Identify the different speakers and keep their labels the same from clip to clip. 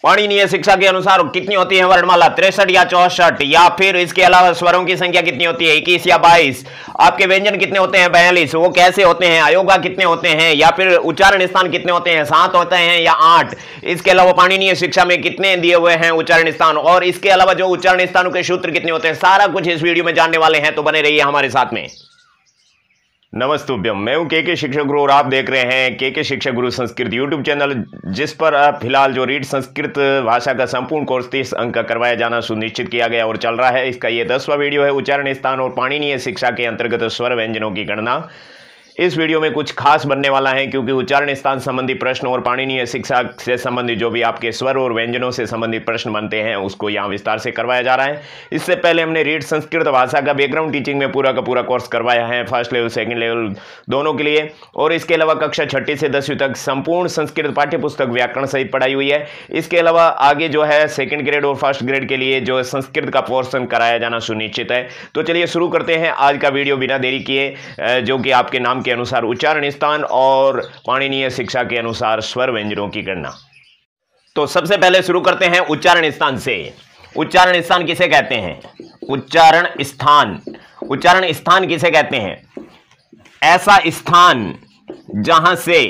Speaker 1: पाणिनीय शिक्षा के अनुसार कितनी होती है वर्णमाला? 63 या 64? या फिर इसके अलावा स्वरों की संख्या कितनी होती है? 21 या 22? आपके व्यंजन कितने होते हैं? 42। वो कैसे होते हैं? अयोगा कितने होते हैं? या फिर उच्चारण स्थान कितने होते हैं? 7 होते हैं या 8? इसके अलावा पाणिनीय शिक्षा में कितने दिए हुए हैं उच्चारण स्थान, और इसके अलावा जो उच्चारण स्थानों के सूत्र कितने होते हैं, सारा कुछ इस वीडियो में जानने वाले हैं, तो बने रहिए हमारे साथ में। नमस्तुभ्यम, मैं हूं के शिक्षक गुरु और आप देख रहे हैं के शिक्षक गुरु संस्कृत यूट्यूब चैनल, जिस पर फिलहाल जो रीड संस्कृत भाषा का संपूर्ण कोर्स 30 अंक का करवाया जाना सुनिश्चित किया गया और चल रहा है। इसका ये 10वां वीडियो है, उच्चारण स्थान और पाणिनीय शिक्षा के अंतर्गत स्वर व्यंजनों की गणना। इस वीडियो में कुछ खास बनने वाला है, क्योंकि उच्चारण स्थान संबंधी प्रश्न और पाणिनीय शिक्षा से संबंधित जो भी आपके स्वर और व्यंजनों से संबंधित प्रश्न बनते हैं उसको यहाँ विस्तार से करवाया जा रहा है। इससे पहले हमने रीड संस्कृत भाषा का बैकग्राउंड टीचिंग में पूरा का पूरा कोर्स करवाया है, फर्स्ट लेवल सेकंड लेवल दोनों के लिए, और इसके अलावा कक्षा 6 से 10वीं तक संपूर्ण संस्कृत पाठ्य पुस्तक व्याकरण सहित पढ़ाई हुई है। इसके अलावा आगे जो है सेकेंड ग्रेड और फर्स्ट ग्रेड के लिए जो संस्कृत का पोर्शन कराया जाना सुनिश्चित है। तो चलिए शुरू करते हैं आज का वीडियो बिना देरी किए, जो कि आपके नाम के अनुसार उच्चारण स्थान और पाणिनीय शिक्षा के अनुसार स्वर व्यंजनों की गणना। तो सबसे पहले शुरू करते हैं उच्चारण स्थान से। उच्चारण स्थान किसे कहते हैं? उच्चारण स्थान, उच्चारण स्थान किसे कहते हैं? ऐसा स्थान जहां से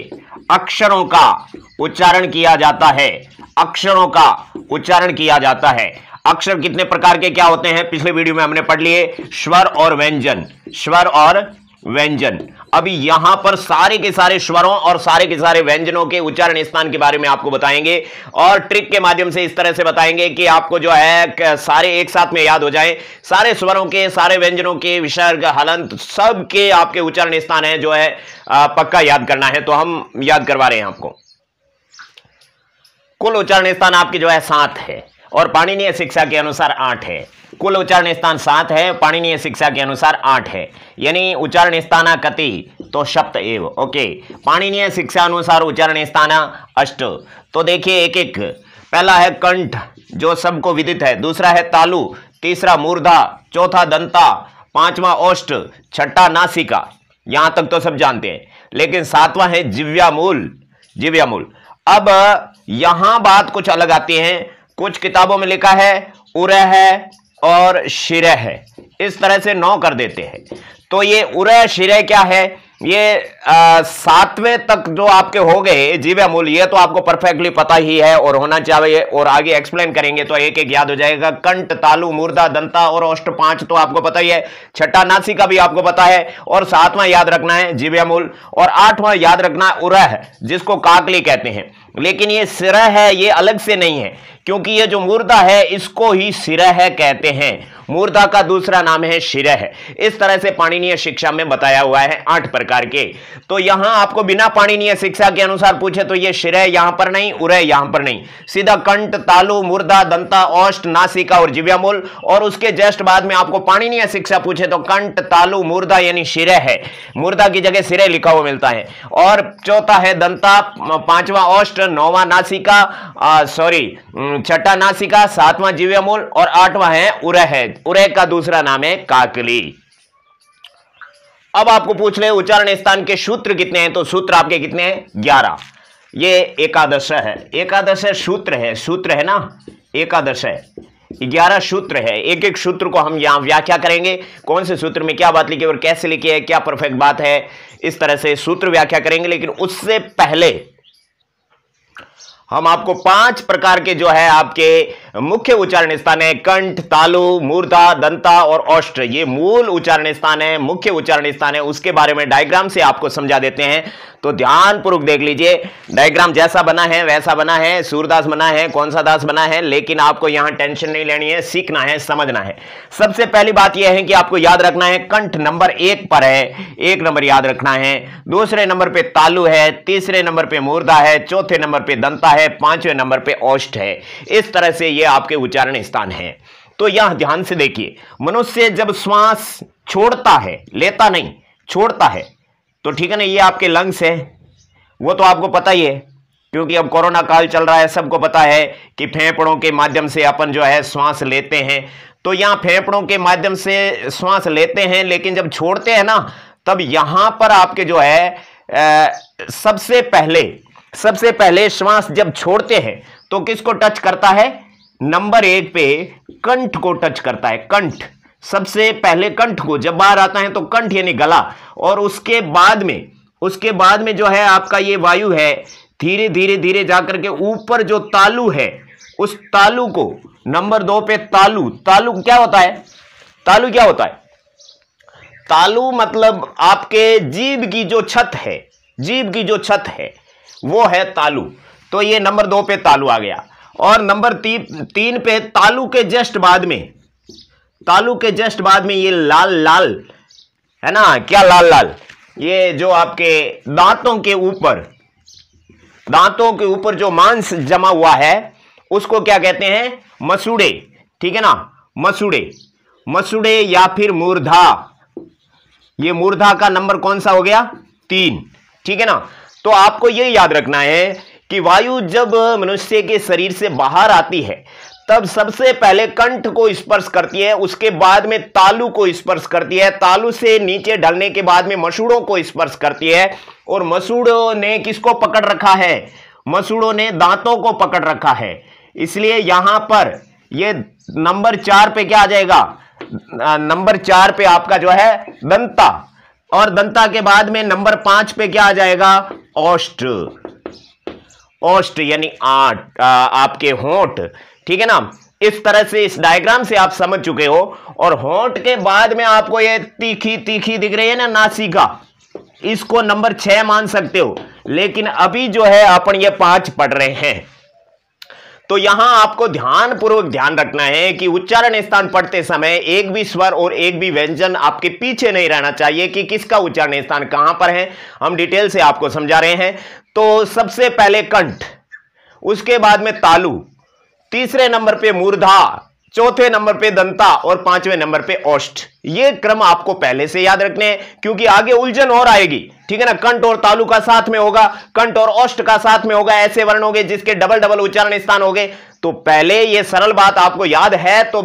Speaker 1: अक्षरों का उच्चारण किया जाता है, अक्षरों का उच्चारण किया जाता है। अक्षर कितने प्रकार के क्या होते हैं पिछले वीडियो में हमने पढ़ लिए, स्वर और व्यंजन, स्वर और व्यंजन। अभी यहां पर सारे के सारे स्वरों और सारे के सारे व्यंजनों के उच्चारण स्थान के बारे में आपको बताएंगे, और ट्रिक के माध्यम से इस तरह से बताएंगे कि आपको जो है सारे एक साथ में याद हो जाए। सारे स्वरों के, सारे व्यंजनों के, विसर्ग, हलंत, सब के आपके उच्चारण स्थान है जो है पक्का याद करना है, तो हम याद करवा रहे हैं आपको। कुल उच्चारण स्थान आपके जो है 7 है और पाणिनीय शिक्षा के अनुसार 8 है। कुल उच्चारण स्थान 7 है, पाणिनीय शिक्षा के अनुसार 8 है, यानी उच्चारण स्थाना कति तो सप्त एव। ओके, पाणिनीय शिक्षा अनुसार उच्चारण स्थाना 8। तो देखिए एक एक, पहला है कंठ जो सबको विदित है, दूसरा है तालु, तीसरा मूर्धा, चौथा दंता, पांचवा ओष्ठ, छठा नासिका, यहां तक तो सब जानते हैं। लेकिन 7वां है जिव्यामूल, जिव्यामूल। अब यहां बात कुछ अलग आती है, कुछ किताबों में लिखा है उरह है और शिरह है, इस तरह से 9 कर देते हैं। तो ये उरह शिरह क्या है? ये 7वें तक जो आपके हो गए जीव्यामूल, ये तो आपको परफेक्टली पता ही है और होना चाहिए, और आगे एक्सप्लेन करेंगे तो एक एक याद हो जाएगा। कंठ, तालु, मूर्धा, दंता और ओष्ठ 5 तो आपको पता ही है, छठा नासिका भी आपको पता है, और 7वां याद रखना है जीव्यामूल, और 8वां याद रखना उरह, जिसको काकली कहते हैं। लेकिन ये सिरह है, ये अलग से नहीं है, क्योंकि ये जो मूर्धा है इसको ही सिरह कहते हैं, मूर्धा का दूसरा नाम है शिरह। इस तरह से पाणिनीय शिक्षा में बताया हुआ है 8 प्रकार के। तो यहां आपको बिना पाणिनीय शिक्षा के अनुसार पूछे तो ये शिरह यहां पर नहीं, उरह यहां पर नहीं, सीधा कंठ, तालु, मूर्धा, दंता, ओष्ठ, नासिका और जिव्यामूल, और उसके जस्ट बाद में आपको पाणिनीय शिक्षा पूछे तो कंठ, तालु, मूर्धा यानी शिरह है, मूर्धा की जगह सिरह लिखा हुआ मिलता है, और चौथा है दंता, 5वां ओष्ठ, 9वां नासिका, छठा नासिका, 7वां जिव्यामूल और 8वां है उरह। उरह का दूसरा नाम है काकली। अब आपको पूछ ले उच्चारण स्थान के सूत्र कितने हैं, तो सूत्र आपके कितने हैं? 11। ये एकादश है, एकादश सूत्र है, सूत्र है ना, एकादश है, 11 सूत्र है। एक एक सूत्र को हम यहां व्याख्या करेंगे, कौन से सूत्र में क्या बात लिखी है और कैसे लिखी है, क्या परफेक्ट बात है, इस तरह से सूत्र व्याख्या करेंगे। लेकिन उससे पहले हम आपको 5 प्रकार के जो है आपके मुख्य उच्चारण स्थान है, कंठ, तालु, मूर्धा, दंता और ओष्ठ, ये मूल उच्चारण स्थान है, मुख्य उच्चारण स्थान है, उसके बारे में डायग्राम से आपको समझा देते हैं। तो ध्यानपूर्वक देख लीजिए, डायग्राम जैसा बना है वैसा बना है, सूरदास बना है, कौन सा दास बना है, लेकिन आपको यहां टेंशन नहीं लेनी है, सीखना है, समझना है। सबसे पहली बात यह है कि आपको याद रखना है कंठ नंबर 1 पर है, 1 नंबर याद रखना है, दूसरे नंबर पे तालु है, तीसरे नंबर पे मूर्धा है, चौथे नंबर पे दंता है, 5वें नंबर पे ओष्ठ है। इस तरह से ये आपके उच्चारण स्थान है। तो यहां ध्यान से देखिए, मनुष्य जब श्वास छोड़ता है, लेता नहीं, छोड़ता है, तो ठीक है ना, ये आपके लंग्स है, वो तो आपको पता ही है, क्योंकि अब कोरोना काल चल रहा है, सबको पता है कि फेफड़ों के माध्यम से अपन जो है श्वास लेते हैं। तो यहां फेफड़ों के माध्यम से श्वास लेते हैं, लेकिन जब छोड़ते हैं ना, तब यहां पर आपके जो है सबसे पहले सबसे पहले श्वास जब छोड़ते हैं तो किसको टच करता है? नंबर 1 पे कंठ को टच करता है। कंठ, सबसे पहले कंठ को, जब बाहर आता है तो कंठ यानी गला, और उसके बाद में जो है आपका ये वायु है, धीरे धीरे धीरे जाकर के ऊपर जो तालु है, उस तालु को नंबर 2 पे तालु क्या होता है? तालु क्या होता है? तालु मतलब आपके जीभ की जो छत है, जीभ की जो छत है वो है तालु। तो ये नंबर 2 पे तालु आ गया। और नंबर 3 पे तालु के जस्ट बाद में ये लाल लाल है ना, क्या लाल लाल? ये जो आपके दांतों के ऊपर जो मांस जमा हुआ है उसको क्या कहते हैं? मसूड़े, ठीक है ना, मसूड़े या फिर मूर्धा। ये मूर्धा का नंबर कौन सा हो गया? 3, ठीक है ना। तो आपको ये याद रखना है कि वायु जब मनुष्य के शरीर से बाहर आती है तब सबसे पहले कंठ को स्पर्श करती है, उसके बाद में तालु को स्पर्श करती है, तालु से नीचे ढलने के बाद में मसूड़ों को स्पर्श करती है। और मसूड़ों ने किसको पकड़ रखा है? मसूड़ों ने दांतों को पकड़ रखा है। इसलिए यहां पर ये नंबर 4 पे क्या आ जाएगा? नंबर 4 पे आपका जो है दंता, और दंता के बाद में नंबर 5 पे क्या आ जाएगा? ओष्ठ यानी आपके होंठ, ठीक है ना। इस तरह से इस डायग्राम से आप समझ चुके हो। और होंठ के बाद में आपको ये तीखी दिख रही है ना नासिका, इसको नंबर 6 मान सकते हो। लेकिन अभी जो है अपन ये 5 पढ़ रहे हैं। तो यहां आपको ध्यानपूर्वक ध्यान रखना है कि उच्चारण स्थान पढ़ते समय एक भी स्वर और एक भी व्यंजन आपके पीछे नहीं रहना चाहिए कि किसका उच्चारण स्थान कहां पर है। हम डिटेल से आपको समझा रहे हैं। तो सबसे पहले कंठ, उसके बाद में तालु, तीसरे नंबर पे मूर्धा, चौथे नंबर पे दंता और 5वें नंबर पे ओष्ठ। ये क्रम आपको पहले से याद रखने हैं क्योंकि आगे उलझन और आएगी, ठीक है ना। कंठ और तालु का साथ में होगा, कंठ और ओष्ठ का साथ में होगा, ऐसे वर्ण होंगे जिसके डबल उच्चारण स्थान होंगे। तो पहले ये सरल बात आपको याद है तो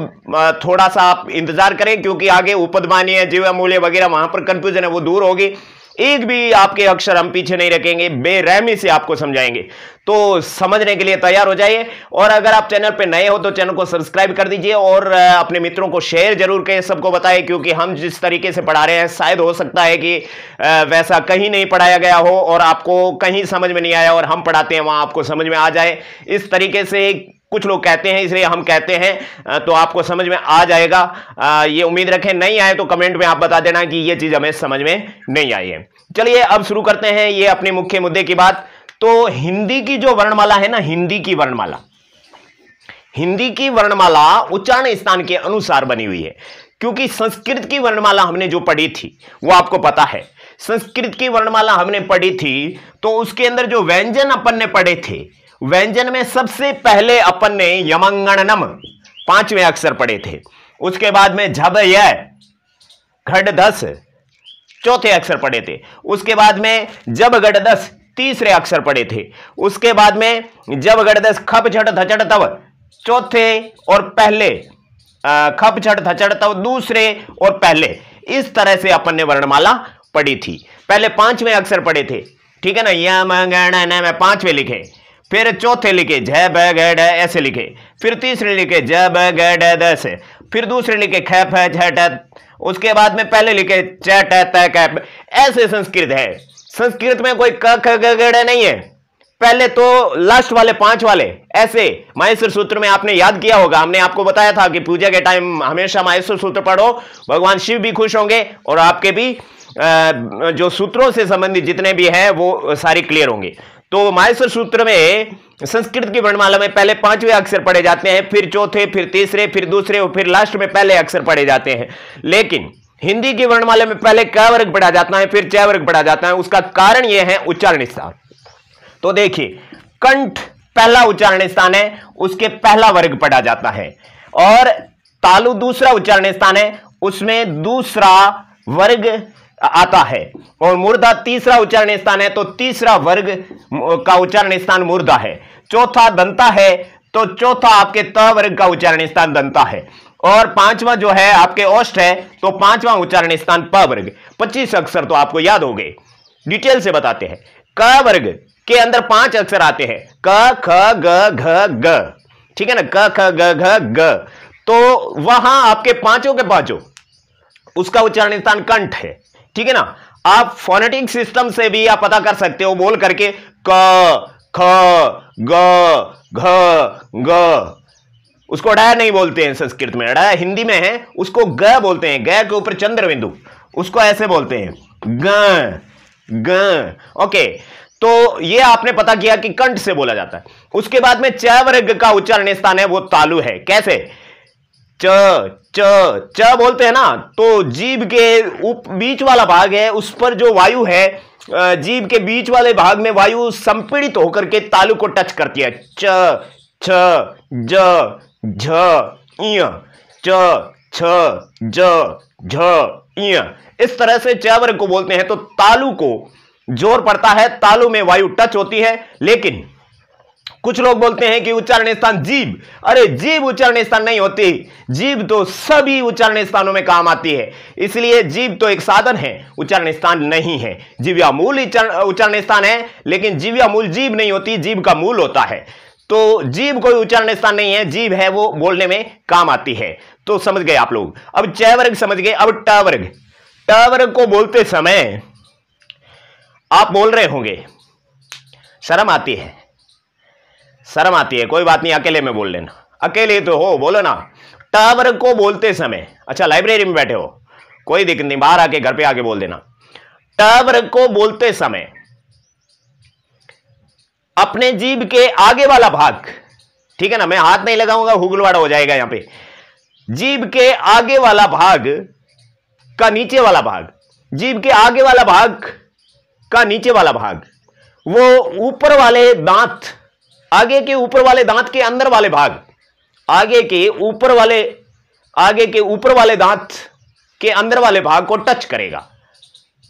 Speaker 1: थोड़ा सा आप इंतजार करें क्योंकि आगे उपदमानीय, जीवा मूल्य वगैरह वहां पर कंफ्यूजन है वो दूर होगी। एक भी आपके अक्षर हम पीछे नहीं रखेंगे, बेरहमी से आपको समझाएंगे। तो समझने के लिए तैयार हो जाइए। और अगर आप चैनल पे नए हो तो चैनल को सब्सक्राइब कर दीजिए और अपने मित्रों को शेयर जरूर करें, सबको बताएं, क्योंकि हम जिस तरीके से पढ़ा रहे हैं शायद हो सकता है कि वैसा कहीं नहीं पढ़ाया गया हो और आपको कहीं समझ में नहीं आया और हम पढ़ाते हैं वहां आपको समझ में आ जाए। इस तरीके से कुछ लोग कहते हैं, इसलिए हम कहते हैं, तो आपको समझ में आ जाएगा। ये उम्मीद रखें। नहीं आए तो कमेंट में आप बता देना कि ये चीज हमें समझ में नहीं आई है। चलिए अब शुरू करते हैं ये अपने मुख्य मुद्दे की बात। तो हिंदी की जो वर्णमाला है ना, हिंदी की वर्णमाला उच्चारण स्थान के अनुसार बनी हुई है। क्योंकि संस्कृत की वर्णमाला हमने जो पढ़ी थी वो आपको पता है, संस्कृत की वर्णमाला हमने पढ़ी थी तो उसके अंदर जो व्यंजन अपन ने पढ़े थे, व्यंजन में सबसे पहले अपन ने यमंगणनम 5वें अक्षर पढ़े थे। उसके बाद में झब य घट धस चौथे अक्षर पढ़े थे। उसके बाद में जब गढ़ दस तीसरे अक्षर पढ़े थे। उसके बाद में जब गढ़ दस खप छठ धचड़ तव चौथे और पहले, खप छठ धचड़ तव दूसरे और पहले। इस तरह से अपन ने वर्णमाला पढ़ी थी। पहले 5वें अक्षर पढ़े थे, ठीक है ना। यम में 5वें लिखे, फिर चौथे लिखे ज ब ग ड ऐसे लिखे, फिर तीसरे लिखे ज ब ग ड दस, फिर दूसरे लिखे ख फ झ ट, उसके बाद में पहले लिखे च ट त क। ऐसे संस्कृत है। संस्कृत में कोई क ख ग ग ड नहीं है। पहले तो लास्ट वाले 5 वाले ऐसे। माहेश्वर सूत्र में आपने याद किया होगा, हमने आपको बताया था कि पूजा के टाइम हमेशा माहेश्वर सूत्र पढ़ो, भगवान शिव भी खुश होंगे और आपके भी जो सूत्रों से संबंधित जितने भी हैं वो सारी क्लियर होंगे। तो माहेश्वर सूत्र में संस्कृत की वर्णमाला में पहले 5वें अक्षर पढ़े जाते हैं, फिर चौथे, फिर तीसरे, फिर दूसरे और फिर लास्ट में पहले अक्षर पढ़े जाते हैं। लेकिन हिंदी की वर्णमाला में पहले क वर्ग पढ़ा जाता है, फिर च वर्ग पढ़ा जाता है। उसका कारण यह है उच्चारण स्थान। तो देखिए, कंठ पहला उच्चारण स्थान है, उसके पहला वर्ग पढ़ा जाता है। और तालु दूसरा उच्चारण स्थान है, उसमें दूसरा वर्ग आता है। और मूर्धा तीसरा उच्चारण स्थान है, तो तीसरा वर्ग का उच्चारण स्थान मूर्धा है। चौथा दंता है, तो चौथा आपके त वर्ग का उच्चारण स्थान दंता है। और 5वां जो है आपके ओष्ठ है, तो 5वां उच्चारण स्थान प वर्ग। 25 अक्षर तो आपको याद हो गए। डिटेल से बताते हैं। क वर्ग के अंदर 5 अक्षर आते हैं, क ख ग घ ग, ठीक है ना, क ख ग घ ग, तो वहां आपके पांचों के पांचों उसका उच्चारण स्थान कंठ है, ठीक है ना। आप फोनेटिक सिस्टम से भी आप पता कर सकते हो बोल करके, क ख ग घ ग, उसको ड नहीं बोलते हैं संस्कृत में, ड हिंदी में है, उसको ग बोलते हैं, ग के ऊपर चंद्र बिंदु, उसको ऐसे बोलते हैं ग ग। ओके, तो ये आपने पता किया कि कंठ से बोला जाता है। उसके बाद में च वर्ग का उच्चारण स्थान है वो तालु है। कैसे? च च च बोलते हैं ना, तो जीभ के बीच वाला भाग है, उस पर जो वायु है, जीभ के बीच वाले भाग में वायु संपीड़ित होकर के तालु को टच करती है। च छ ज झ इय, च छ ज झ इय, इस तरह से च वर्ग को बोलते हैं। तो तालु को जोर पड़ता है, तालु में वायु टच होती है। लेकिन कुछ लोग बोलते हैं कि उच्चारण स्थान जीभ, अरे जीभ उच्चारण स्थान नहीं होती, जीभ तो सभी उच्चारण स्थानों में काम आती है, इसलिए जीभ तो एक साधन है, उच्चारण स्थान नहीं है। जिह्वा मूल उच्चारण स्थान है, लेकिन जिह्वा मूल जीभ नहीं होती, जीभ का मूल होता है। तो जीभ कोई उच्चारण स्थान नहीं है, जीभ है वो बोलने में काम आती है। तो समझ गए आप लोग। अब च वर्ग समझ गए। अब ट वर्ग, ट वर्ग को बोलते समय आप बोल रहे होंगे, शर्म आती है, शर्म आती है, कोई बात नहीं, अकेले में बोल लेना, अकेले तो हो, बोलो ना। ट वर्ग को बोलते समय, अच्छा लाइब्रेरी में बैठे हो, कोई दिक्कत नहीं, बाहर आके घर पे आके बोल देना। ट वर्ग को बोलते समय अपने जीभ के आगे वाला भाग, ठीक है ना, मैं हाथ नहीं लगाऊंगा, हुगलवाड़ा हो जाएगा यहां पे। जीभ के आगे वाला भाग का नीचे वाला भाग, जीभ के आगे वाला भाग का नीचे वाला भाग, वो ऊपर वाले दांत, आगे के ऊपर वाले दांत के अंदर वाले भाग, आगे के ऊपर वाले दांत के अंदर वाले भाग को टच करेगा,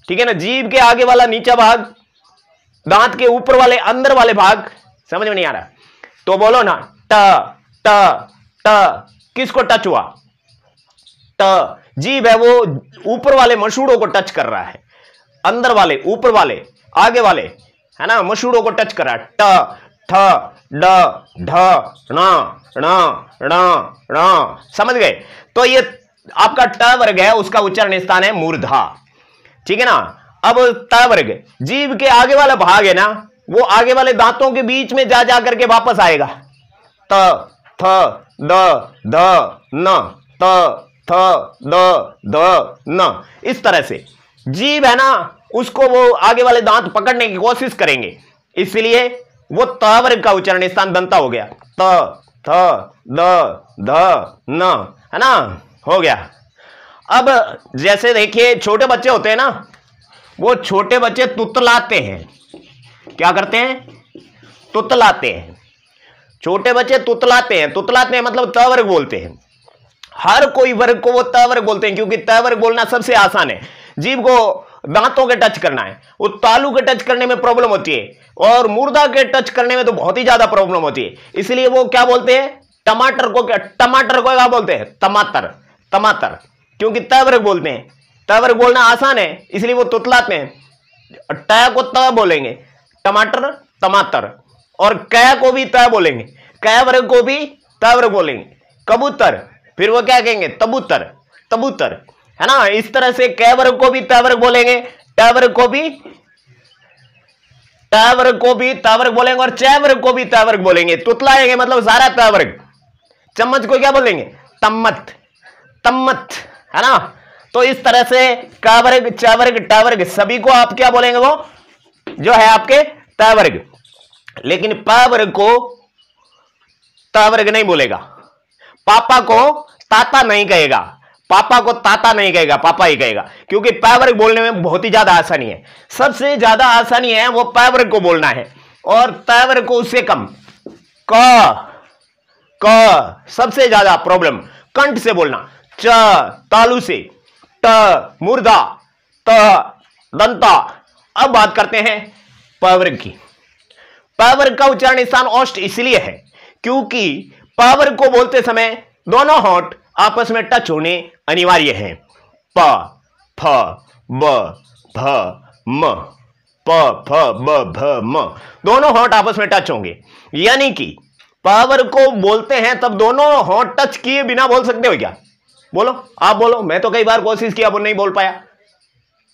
Speaker 1: ठीक है ना। जीभ के आगे वाला नीचा भाग, दांत के ऊपर वाले अंदर वाले भाग, समझ में नहीं आ रहा तो बोलो ना, ट ट ट, किसको टच हुआ? ट, जीभ है वो ऊपर वाले मसूड़ों को टच कर रहा है, अंदर वाले, ऊपर वाले, आगे वाले, है ना, मसूड़ों को टच कर रहा है। ट ठ ड ढ ण ण ण ण, समझ गए। तो ये आपका ट वर्ग है, उसका उच्चारण स्थान है मूर्धा, ठीक है ना। अब त वर्ग, जीभ के आगे वाला भाग है ना, वो आगे वाले दांतों के बीच में जा करके वापस आएगा। त थ द ध न, त थ द ध न, इस तरह से जीभ है ना, उसको वो आगे वाले दांत पकड़ने की कोशिश करेंगे, इसलिए वो त वर्ग का उच्चारण स्थान दंता हो गया। त थ द ध न, है ना, हो गया। अब जैसे देखिए छोटे बच्चे होते हैं ना, वो छोटे बच्चे तुतलाते हैं, क्या करते हैं? तुतलाते हैं, छोटे बच्चे तुतलाते हैं, तुतलाते हैं मतलब त वर्ग बोलते हैं। हर कोई वर्ग को वो त वर्ग बोलते हैं, क्योंकि त वर्ग बोलना सबसे आसान है। जीभ को दांतों के टच करना है, वो तालु के टच करने में प्रॉब्लम होती है, और मुर्दा के टच करने में तो बहुत ही ज्यादा प्रॉब्लम होती है, इसलिए वो क्या बोलते हैं? टमाटर को क्या बोलते हैं? टमाटर, टमाटर, क्योंकि त वर्ग बोलते हैं। त वर्ग बोलना आसान है, इसलिए वो तुतलाते हैं। ट को त बोलेंगे, टमाटर, टमाटर, और क को भी त बोलेंगे, क वर्ग को भी त वर्ग बोलेंगे। कबूतर, फिर वो क्या कहेंगे? तबूतर, तबूतर, है ना। इस तरह से क वर्ग को भी त वर्ग बोलेंगे, ट वर्ग को भी त वर्ग को भी त वर्ग बोलेंगे, और च वर्ग को भी त वर्ग बोलेंगे। तुतलाएंगे मतलब सारा त वर्ग। चम्मच को क्या बोलेंगे? तम्मत, तम्मत, है ना। तो इस तरह से क वर्ग, च वर्ग, ट वर्ग सभी को आप क्या बोलेंगे? वो जो है आपके त वर्ग। लेकिन प वर्ग को त वर्ग नहीं बोलेगा, पापा को ताता नहीं कहेगा, पापा को ताता नहीं कहेगा, पापा ही कहेगा, क्योंकि प वर्ग बोलने में बहुत ही ज्यादा आसानी है। सबसे ज्यादा आसानी है वो प वर्ग को बोलना है, और त वर्ग को उससे कम। क सबसे ज्यादा प्रॉब्लम कंठ से बोलना, च तालु से, ट मुर्दा, त दंता। अब बात करते हैं प वर्ग की। प वर्ग का उच्चारण स्थान ओष्ठ इसलिए है क्योंकि प वर्ग को बोलते समय दोनों होंठ आपस में टच होने अनिवार्य हैं। प, फ, ब, भ, म, प, फ, ब, भ, म, दोनों होंठ आपस में टच होंगे। यानी कि पावर को बोलते हैं तब दोनों होंठ टच किए बिना बोल सकते हो क्या? बोलो, आप बोलो। मैं तो कई बार कोशिश किया, वो नहीं बोल पाया।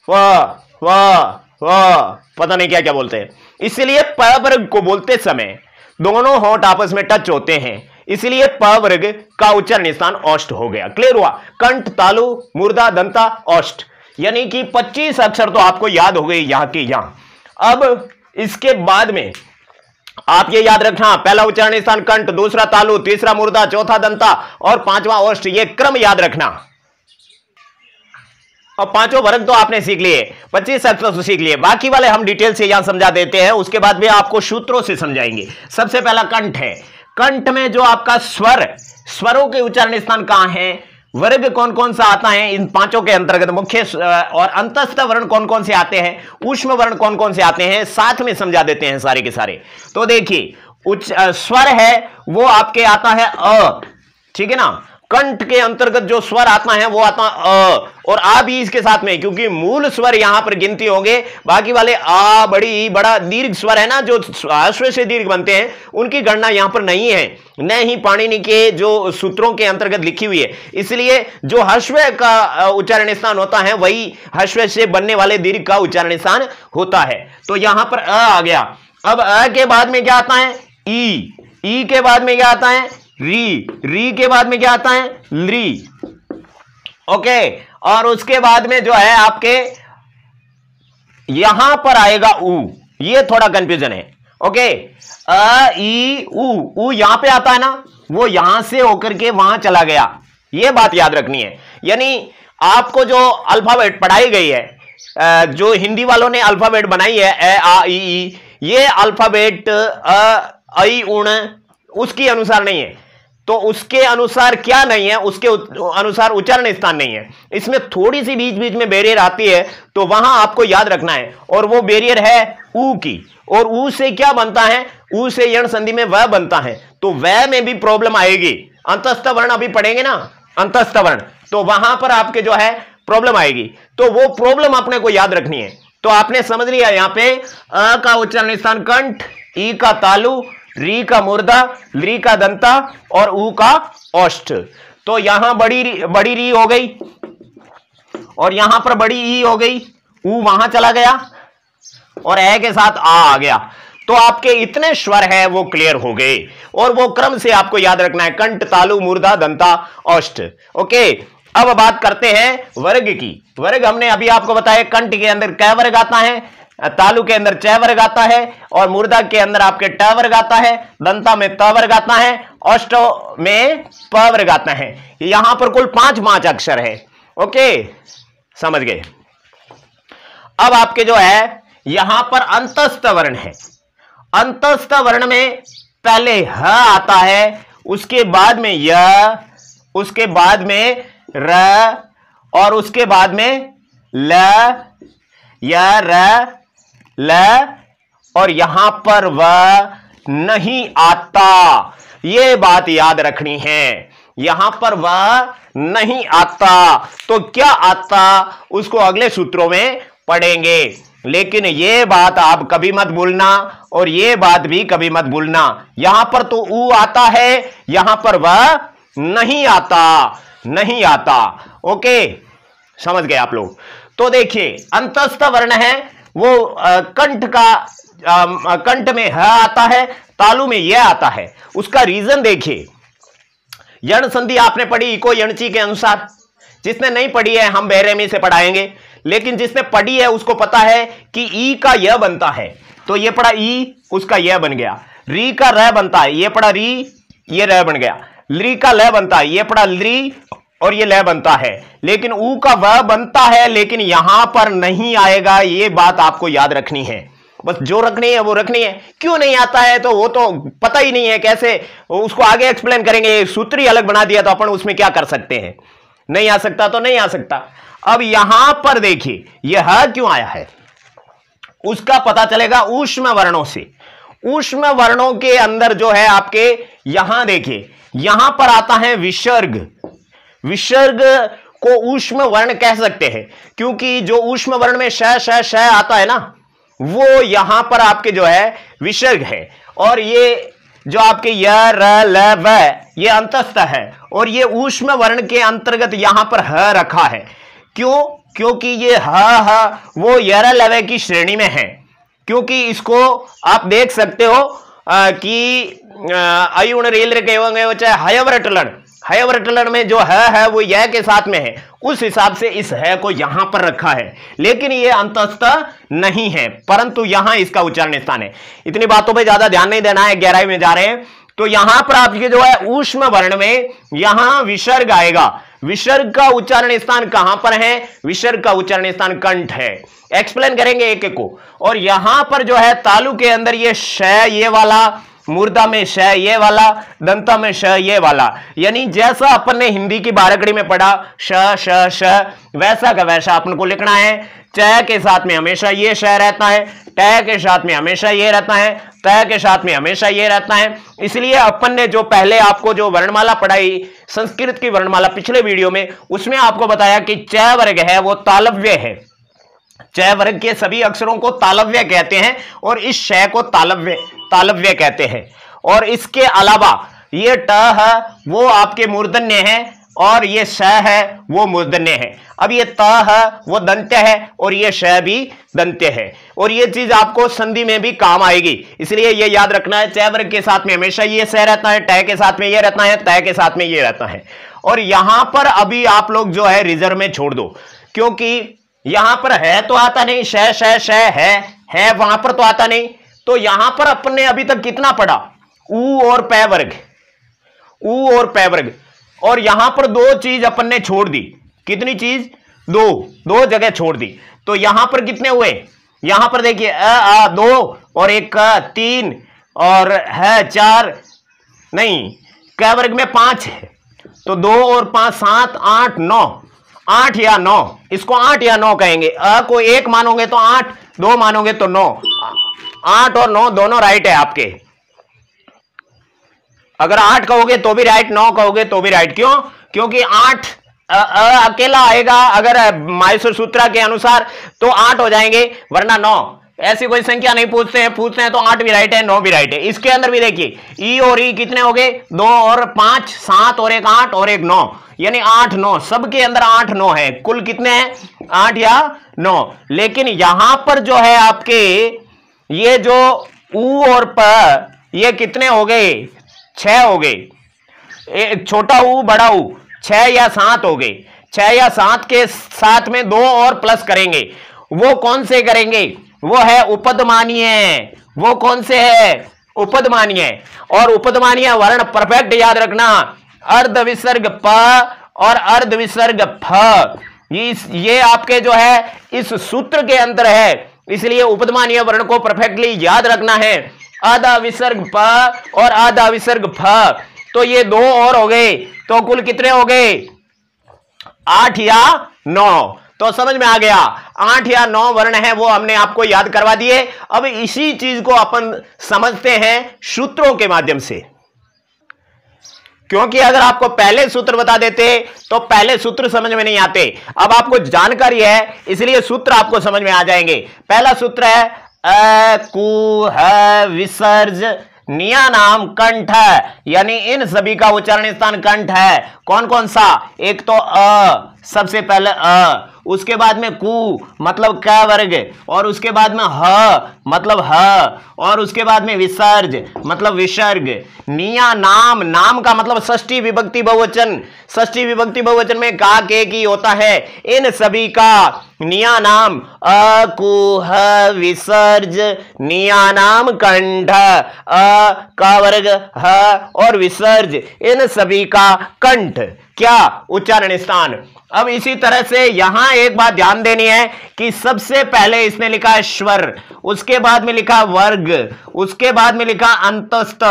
Speaker 1: वाह वाह वाह, पता नहीं क्या क्या बोलते हैं। इसलिए प वर्ग को बोलते समय दोनों होंठ आपस में टच होते हैं, इसलिए प वर्ग का उच्चारण स्थान ओष्ठ हो गया। क्लियर हुआ? कंठ, तालु, मूर्धा, दंता, ओष्ठ, यानी कि 25 अक्षर तो आपको याद हो गए यहां के यहां। अब इसके बाद में आप ये याद रखना, पहला उच्चारण स्थान कंठ, दूसरा तालु, तीसरा मूर्धा, चौथा दंता और पांचवा ओष्ठ, ये क्रम याद रखना। और पांचों वर्ग तो आपने सीख लिए, 25 अक्षर तो सीख लिए, बाकी वाले हम डिटेल से यहां समझा देते हैं, उसके बाद भी आपको सूत्रों से समझाएंगे। सबसे पहला कंठ है। कंठ में जो आपका स्वर, स्वरों के उच्चारण स्थान कहां है, वर्ग कौन कौन सा आता है इन पांचों के अंतर्गत, मुख्य और अंतस्थ वर्ण कौन कौन से आते हैं, ऊष्म वर्ण कौन कौन से आते हैं, साथ में समझा देते हैं सारे के सारे। तो देखिए, उच्च स्वर है वो आपके आता है अ, ठीक है ना। कंठ के अंतर्गत जो स्वर आता है वो आता है अ, और आ भी इसके साथ में, क्योंकि मूल स्वर यहां पर गिनती होंगे, बाकी वाले आ, बड़ी, बड़ा, दीर्घ स्वर है ना, जो ह्रस्व से दीर्घ बनते हैं, उनकी गणना यहां पर नहीं है, न ही पाणिनि के जो सूत्रों के अंतर्गत लिखी हुई है। इसलिए जो ह्रस्व का उच्चारण स्थान होता है वही ह्रस्व से बनने वाले दीर्घ का उच्चारण स्थान होता है। तो यहां पर अ आ गया। अब अ के बाद में क्या आता है, ई के बाद में क्या आता है, री के बाद में क्या आता है, ली, ओके। और उसके बाद में जो है आपके यहां पर आएगा ऊ, ये थोड़ा कंफ्यूजन है, ओके। अ ई ऊ यहां पे आता है ना, वो यहां से होकर के वहां चला गया, ये बात याद रखनी है। यानी आपको जो अल्फाबेट पढ़ाई गई है, जो हिंदी वालों ने अल्फाबेट बनाई है, ए आ ई, ये अल्फाबेट अ ई उण उसके अनुसार नहीं है। तो उसके अनुसार क्या नहीं है, उसके अनुसार उच्चारण स्थान नहीं है। इसमें थोड़ी सी बीच बीच में बैरियर आती है, तो वहां आपको याद रखना है, और वो बैरियर है ऊ की। और ऊ से क्या बनता है, ऊ से यण संधि में वह बनता है, तो वह में भी प्रॉब्लम आएगी। अंतस्थ वर्ण अभी पढ़ेंगे ना, अंतस्थ वर्ण, तो वहां पर आपके जो है प्रॉब्लम आएगी, तो वो प्रॉब्लम अपने को याद रखनी है। तो आपने समझ लिया, यहां पे अ का उच्चारण स्थान कंठ, ई का तालु, री का मूर्धा, ली का दंता और ऊ का ओष्ठ। तो यहां बड़ी री हो गई, और यहां पर बड़ी ई हो गई, ऊ वहां चला गया, और ए के साथ आ गया। तो आपके इतने स्वर है वो क्लियर हो गए, और वो क्रम से आपको याद रखना है, कंठ, तालु, मूर्धा, दंता, ओष्ठ, ओके। अब बात करते हैं वर्ग की। वर्ग हमने अभी आपको बताया, कंठ के अंदर क वर्ग आता है, तालु के अंदर च वर्ग आता है, और मूर्धा के अंदर आपके ट वर्ग आता है, दंता में त वर्ग आता है, ओष्ठ में प वर्ग आता है। यहां पर कुल 5 अक्षर है, ओके, समझ गए। अब आपके जो है यहां पर अंतस्थ वर्ण है। अंतस्थ वर्ण में पहले ह आता है, उसके बाद में य, उसके बाद में र, और उसके बाद में ल, य, र, ल, और यहां पर वह नहीं आता। यह बात याद रखनी है, यहां पर वह नहीं आता। तो क्या आता उसको अगले सूत्रों में पढ़ेंगे, लेकिन यह बात आप कभी मत भूलना, और यह बात भी कभी मत भूलना। यहां पर तो ऊ आता है, यहां पर वह नहीं आता, नहीं आता, ओके, समझ गए आप लोग। तो देखिए, अंतस्थ वर्ण है वो कंठ का, कंठ में ह आता है, तालु में यह आता है। उसका रीजन देखिए, यण संधि आपने पढ़ी इको यणची के अनुसार, जिसने नहीं पढ़ी है हम बेरहमी से पढ़ाएंगे, लेकिन जिसने पढ़ी है उसको पता है कि ई का यह बनता है, तो ये पढ़ा ई, उसका यह बन गया। री का र बनता है, ये पढ़ा री, ये र बन गया। ली का ल बनता है, ये पढ़ा ली, और ये ल बनता है। लेकिन ऊ का वह बनता है, लेकिन यहां पर नहीं आएगा, ये बात आपको याद रखनी है। बस जो रखनी है वो रखनी है। क्यों नहीं आता है तो वो तो पता ही नहीं है, कैसे उसको आगे एक्सप्लेन करेंगे। सूत्र ही अलग बना दिया तो अपन उसमें क्या कर सकते हैं, नहीं आ सकता तो नहीं आ सकता। अब यहां पर देखिए यह क्यों आया है, उसका पता चलेगा ऊष्म वर्णों से। ऊष्म वर्णों के अंदर जो है आपके, यहां देखिए, यहां पर आता है विसर्ग। विसर्ग को ऊष्म वर्ण कह सकते हैं, क्योंकि जो ऊष्म वर्ण में श श श आता है ना, वो यहां पर आपके जो है विसर्ग है, और ये जो आपके य र ल व ये अंतस्थ है, और ये ऊष्म वर्ण के अंतर्गत यहां पर ह रखा है। क्यों? क्योंकि ये ह वो यर लव की श्रेणी में है, क्योंकि इसको आप देख सकते हो कि अयुण रेल चाहे हयवरटलन में जो है वो यह के साथ में है, उस हिसाब से इस है को यहां पर रखा है, लेकिन ये अंतस्थ नहीं है, परंतु यहां इसका उच्चारण स्थान है। इतनी बातों पे ज्यादा ध्यान नहीं देना है, गहराई में जा रहे हैं। तो यहां पर आपके जो है ऊष्म वर्ण में यहां विसर्ग आएगा। विसर्ग का उच्चारण स्थान कहां पर है? विसर्ग का उच्चारण स्थान कंठ है। एक्सप्लेन करेंगे एक एक को। और यहां पर जो है तालु के अंदर ये श ये वाला, मूर्धा में श ये वाला, दंता में श ये वाला, यानी जैसा अपन ने हिंदी की बारकड़ी में पढ़ा श श श, वैसा का वैसा अपन को लिखना है। च के साथ में हमेशा ये श रहता है, ट के साथ में हमेशा ये रहता है, त के साथ में हमेशा ये रहता है। इसलिए अपन ने जो पहले आपको जो वर्णमाला पढ़ाई, संस्कृत की वर्णमाला पिछले वीडियो में, उसमें आपको बताया कि च वर्ग है वो तालव्य है। च वर्ग के सभी अक्षरों को तालव्य कहते हैं, और इस श को तालव्य कहते हैं। और इसके अलावा ये ट है वो आपके मूर्धन्य है, और ये श है वो मूर्धन्य है। अब ये त है वो दंत्य है, और ये श भी दंत्य है, और ये चीज आपको संधि में भी काम आएगी, इसलिए ये याद रखना है। च वर्ग के साथ में हमेशा ये स रहता है, ट के साथ में ये रहता है, त के साथ में ये रहता है। और यहां पर अभी आप लोग जो है रिजर्व में छोड़ दो, क्योंकि यहां पर है तो आता नहीं, श है वहां पर तो आता नहीं। तो यहां पर अपन ने अभी तक कितना पढ़ा? ऊ और पै वर्ग, ऊ और पै वर्ग। और यहां पर दो चीज अपन ने छोड़ दी। कितनी चीज? दो जगह छोड़ दी। तो यहां पर कितने हुए? यहां पर देखिए आ 2 और एक 3 और है 4, नहीं क वर्ग में 5 है, तो 2 और 5 7 8 9, 8 या 9, इसको 8 या 9 कहेंगे। अ को 1 मानोगे तो 8, 2 मानोगे तो 9, 8 और 9 दोनों राइट है आपके। अगर 8 कहोगे तो भी राइट, 9 कहोगे तो भी राइट। क्यों? क्योंकि 8 अकेला आएगा अगर माहेश्वर सूत्र के अनुसार तो 8 हो जाएंगे, वरना 9। ऐसी कोई संख्या नहीं पूछते हैं तो 8 भी राइट है, 9 भी राइट है। इसके अंदर भी देखिए ई और ई कितने हो गए? 2 और 5 7 और एक 8 और एक 9, यानी 8 9, सबके अंदर 8 9 है। कुल कितने हैं? 8 या 9। लेकिन यहां पर जो है आपके ये जो ऊ और प, ये कितने हो गए? 6 हो गए। छोटा ऊ बड़ा ऊ 6 या 7 हो गए। 6 या 7 के साथ में 2 और प्लस करेंगे। वो कौन से करेंगे? वो है उपदमानीय। वो कौन से है? उपदमानीय। और उपदमानीय वर्ण परफेक्ट याद रखना, अर्ध विसर्ग प और अर्ध विसर्ग फ, ये आपके जो है इस सूत्र के अंदर है, इसलिए उपदमानीय वर्ण को परफेक्टली याद रखना है। आधा विसर्ग प और आधा विसर्ग फ, तो ये 2 और हो गए, तो कुल कितने हो गए? 8 या 9। तो समझ में आ गया, 8 या 9 वर्ण है वो हमने आपको याद करवा दिए। अब इसी चीज को अपन समझते हैं सूत्रों के माध्यम से, क्योंकि अगर आपको पहले सूत्र बता देते तो पहले सूत्र समझ में नहीं आते। अब आपको जानकारी है इसलिए सूत्र आपको समझ में आ जाएंगे। पहला सूत्र है अकुह विसर्ज निया नाम कंठ, यानी इन सभी का उच्चारण स्थान कंठ है। कौन कौन सा? एक तो अ, सबसे पहले अ, उसके बाद में कु मतलब क वर्ग, और उसके बाद में ह मतलब ह, और उसके बाद में विसर्ज मतलब विसर्ग। निया नाम, नाम का मतलब षष्ठी विभक्ति बहुवचन। षष्ठी विभक्ति बहुवचन में का के की होता है। इन सभी का निया नाम अकुह विसर्ज निया नाम कंठ, अ का वर्ग ह और विसर्ज, इन सभी का कंठ क्या? उच्चारण स्थान। अब इसी तरह से यहां एक बात ध्यान देनी है कि सबसे पहले इसने लिखा है स्वर, उसके बाद में लिखा वर्ग, उसके बाद में लिखा अंतस्थ,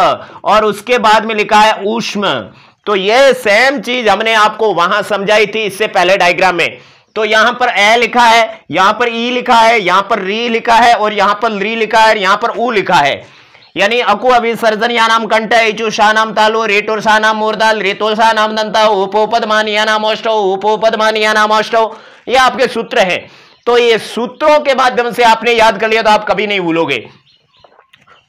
Speaker 1: और उसके बाद में लिखा है ऊष्म। तो ये सेम चीज हमने आपको वहां समझाई थी इससे पहले डायग्राम में। तो यहां पर ए लिखा है, यहां पर ई लिखा है, यहां पर री लिखा है, और यहां पर री लिखा है, यहां पर ऊ लिखा है। यानी अकु अभिसर्जन या नाम कंठ, इचु शाह नाम तालु, रेटुर शाह नाम मूर्धाल, रेतोल शाह नाम दंता, उपोपदमानिया नाम अष्टौ, उपोपदमानिया नाम अष्टौ, ये आपके सूत्र हैं। तो ये सूत्रों के माध्यम से आपने याद कर लिया तो आप कभी नहीं भूलोगे।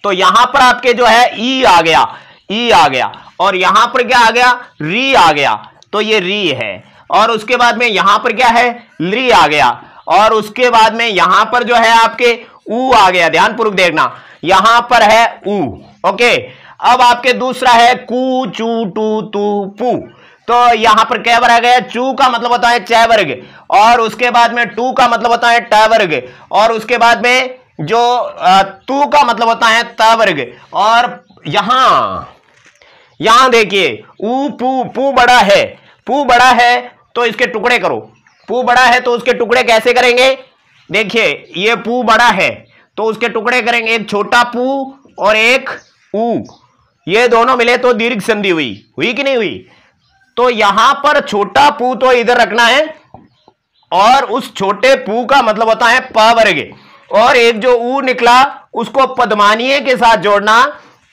Speaker 1: तो यहां पर आपके जो है ई आ गया, ई आ गया, और यहां पर क्या आ गया, री आ गया, तो ये री है। और उसके बाद में यहां पर क्या है, ली आ गया, और उसके बाद में यहां पर जो है आपके ऊ आ गया। ध्यानपूर्वक देखना, यहां पर है ऊ। ओके, अब आपके दूसरा है कू चू टू तू पू। तो यहां पर क्या वर्ग है, चू का मतलब होता है च वर्ग, और उसके बाद में टू का मतलब होता है ट वर्ग, और उसके बाद में जो तू का मतलब होता है त वर्ग। और यहां देखिए ऊ पू, पू बड़ा है, पू बड़ा है तो इसके टुकड़े करो, पू बड़ा है तो उसके टुकड़े कैसे करेंगे, देखिए ये पू बड़ा है तो उसके टुकड़े करेंगे, एक छोटा पू और एक ऊ, ये दोनों मिले तो दीर्घ संधि हुई, हुई कि नहीं हुई। तो यहां पर छोटा पू तो इधर रखना है, और उस छोटे पू का मतलब होता है प वर्ग, और एक जो ऊ निकला उसको पदमानीय के साथ जोड़ना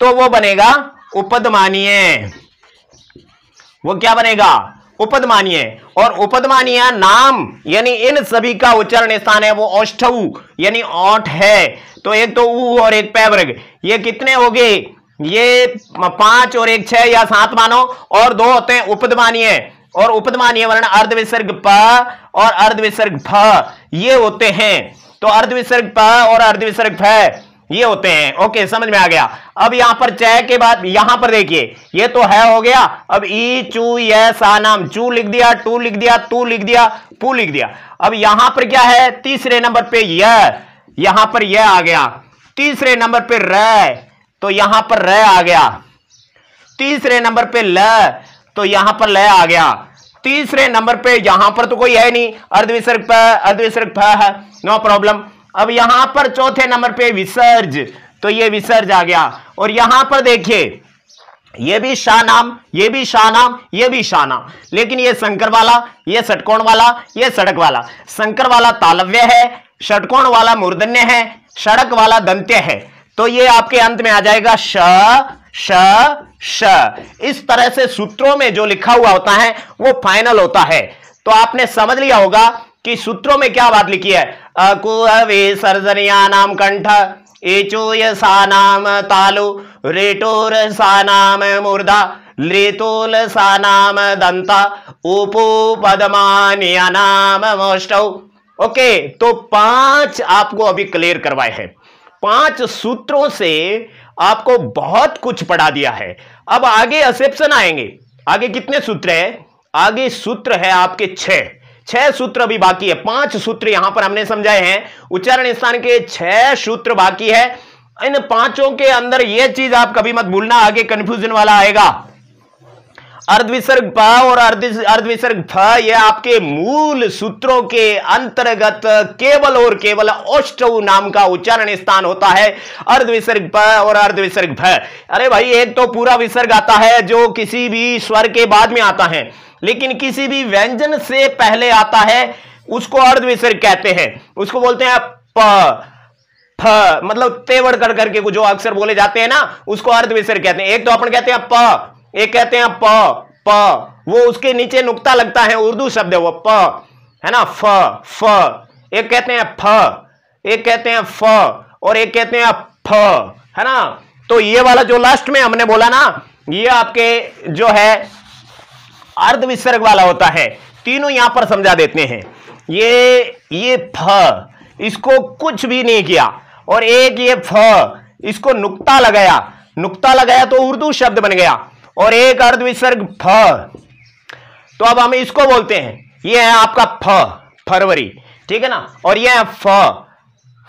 Speaker 1: तो वो बनेगा उपदमानीय। वो क्या बनेगा, उपदमानीय। और उपदमानीय नाम यानी इन सभी का उच्चारण स्थान है वो औष्ठऊ यानी ओठ है। तो एक तो ऊ और एक पै वर्ग, ये कितने हो गए, ये 5 और 1 6 या 7 मानो, और 2 होते हैं उपदमानीय, और उपदमानीय वर्ण अर्धविसर्ग प और अर्धविसर्ग फ ये होते हैं। तो अर्धविसर्ग प और अर्धविसर्ग फ ये होते हैं। ओके, समझ में आ गया। अब यहां पर च के बाद यहां पर देखिए ये तो है हो गया। अब ई चू य सा नाम, चू लिख दिया, टू लिख दिया, तू लिख दिया, पू लिख दिया। अब यहां पर क्या है, तीसरे नंबर पे य, यहां पर य आ गया, तीसरे नंबर पे र, तो यहां पर र आ गया, तीसरे नंबर पे ल, तो यहां पर ल आ गया, तीसरे नंबर पे यहां पर तो कोई है नहीं, अर्धविसर्ग प अर्धविसर्ग फ है, नो प्रॉब्लम। अब यहां पर चौथे नंबर पे विसर्ज, तो ये विसर्ज आ गया। और यहां पर देखिए ये भी शाह नाम, ये भी शाह नाम, ये भी शाह नाम, लेकिन ये संकर वाला, ये षटकोण वाला, ये सड़क वाला। संकर वाला तालव्य है, षटकोण वाला मूर्धन्य है, सड़क वाला दंत्य है। तो ये आपके अंत में आ जाएगा श श श। इस तरह से सूत्रों में जो लिखा हुआ होता है वो फाइनल होता है। तो आपने समझ लिया होगा कि सूत्रों में क्या बात लिखी है, अकुहविसर्जनीयानाम कंठ, एचोय सा नाम तालु, रेटोर सा नाम मूर्धा, लेतोल सा नाम दंता, उपपदमानीयानाम मोष्टौ। ओके, तो 5 आपको अभी क्लियर करवाए हैं। 5 सूत्रों से आपको बहुत कुछ पढ़ा दिया है। अब आगे एक्सेप्शन आएंगे। आगे कितने सूत्र है, आगे सूत्र है आपके 6 सूत्र अभी बाकी है। 5 सूत्र यहां पर हमने समझाए हैं, उच्चारण स्थान के 6 सूत्र बाकी है। इन 5 के अंदर यह चीज आप कभी मत भूलना, आगे कंफ्यूजन वाला आएगा। अर्धविसर्ग प और अर्धविसर्ग फ ये आपके मूल सूत्रों के अंतर्गत केवल और केवल औष्ठव नाम का उच्चारण स्थान होता है, अर्धविसर्ग प और अर्धविसर्ग फ। अरे भाई, एक तो पूरा विसर्ग आता है जो किसी भी स्वर के बाद में आता है, लेकिन किसी भी व्यंजन से पहले आता है उसको अर्धविसर्ग कहते हैं। उसको बोलते हैं प फ, मतलब तेवड़ कर करके जो अक्षर बोले जाते हैं ना, उसको अर्धविसर्ग कहते हैं। एक तो अपन कहते हैं प, एक कहते हैं प, वो उसके नीचे नुक्ता लगता है, उर्दू शब्द है वो प, है ना, फ फ। एक कहते हैं फ, एक कहते हैं फ, और एक कहते हैं फ, है ना। तो ये वाला जो लास्ट में हमने बोला ना, ये आपके जो है अर्धविसर्ग वाला होता है। तीनों यहां पर समझा देते हैं। ये फ, इसको कुछ भी नहीं किया, और एक ये फ, इसको नुक्ता लगाया, नुक्ता लगाया तो उर्दू शब्द बन गया, और एक अर्धविसर्ग फ। तो अब हम इसको बोलते हैं, ये है आपका फ, फरवरी, ठीक है ना। और ये है फ,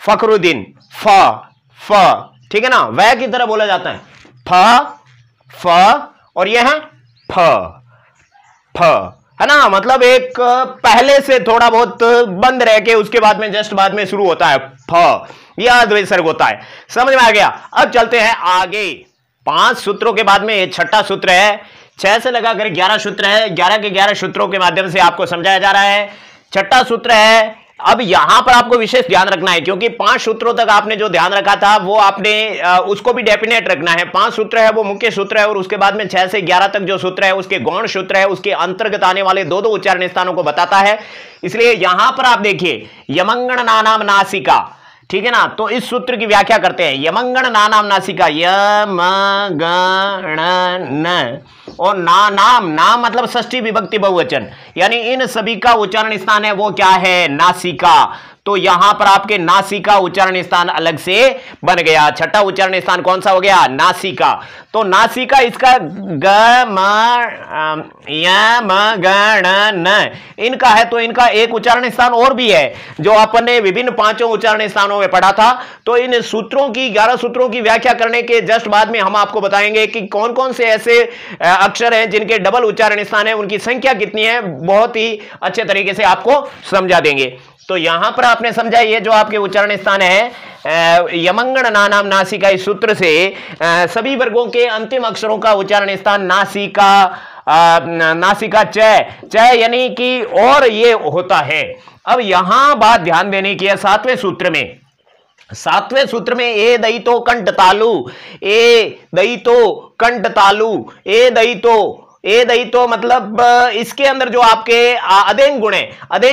Speaker 1: फखरुद्दीन, फ फ, ठीक है ना, वह की तरह बोला जाता है फ फ, और ये है फ फ, है ना। मतलब एक पहले से थोड़ा बहुत बंद रह के उसके बाद में जस्ट बाद में शुरू होता है फ, यह अर्धविसर्ग होता है। समझ में आ गया। अब चलते हैं आगे। 5 सूत्रों के बाद में ये 6ठा सूत्र है। 6 से लगाकर 11 सूत्र है। 11 के 11 सूत्रों के माध्यम से आपको समझाया जा रहा है। 6ठा सूत्र है अब यहां पर आपको विशेष ध्यान रखना है, क्योंकि 5 सूत्रों तक आपने जो ध्यान रखा था वो आपने उसको भी डेफिनेट रखना है। 5 सूत्र है वो मुख्य सूत्र है, और उसके बाद में 6 से 11 तक जो सूत्र है उसके गौण सूत्र है, उसके अंतर्गत आने वाले दो दो उच्चारण स्थानों को बताता है। इसलिए यहां पर आप देखिए यमंगण नानाम नासिका, ठीक है ना, तो इस सूत्र की व्याख्या करते हैं। यमंगण नानाम नासिका, यमगण न, और नाम, नाम मतलब षष्ठी विभक्ति बहुवचन, यानी इन सभी का उच्चारण स्थान है वो क्या है, नासिका। तो यहां पर आपके नासिका उच्चारण स्थान अलग से बन गया। छठा उच्चारण स्थान कौन सा हो गया, नासिका। तो नासिका इसका ग म य म गण न इनका है, तो इनका एक उच्चारण स्थान और भी है जो अपने विभिन्न 5 उच्चारण स्थानों में पढ़ा था। तो इन सूत्रों की 11 सूत्रों की व्याख्या करने के जस्ट बाद में हम आपको बताएंगे कि कौन कौन से ऐसे अक्षर हैं जिनके डबल उच्चारण स्थान है, उनकी संख्या कितनी है, बहुत ही अच्छे तरीके से आपको समझा देंगे। तो यहां पर आपने समझा ये जो आपके उच्चारण स्थान है यमंगण नानाम नासिका, इस सूत्र से सभी वर्गों के अंतिम अक्षरों का उच्चारण स्थान नासिका, नासिका च यानी कि और ये होता है। अब यहां बात ध्यान देने की है, 7वें सूत्र में, 7वें सूत्र में ए दई तो कंठ तालु, ए दई तो कंठ तालु, ए दई तो, ए दई तो मतलब इसके अंदर जो आपके अदेंग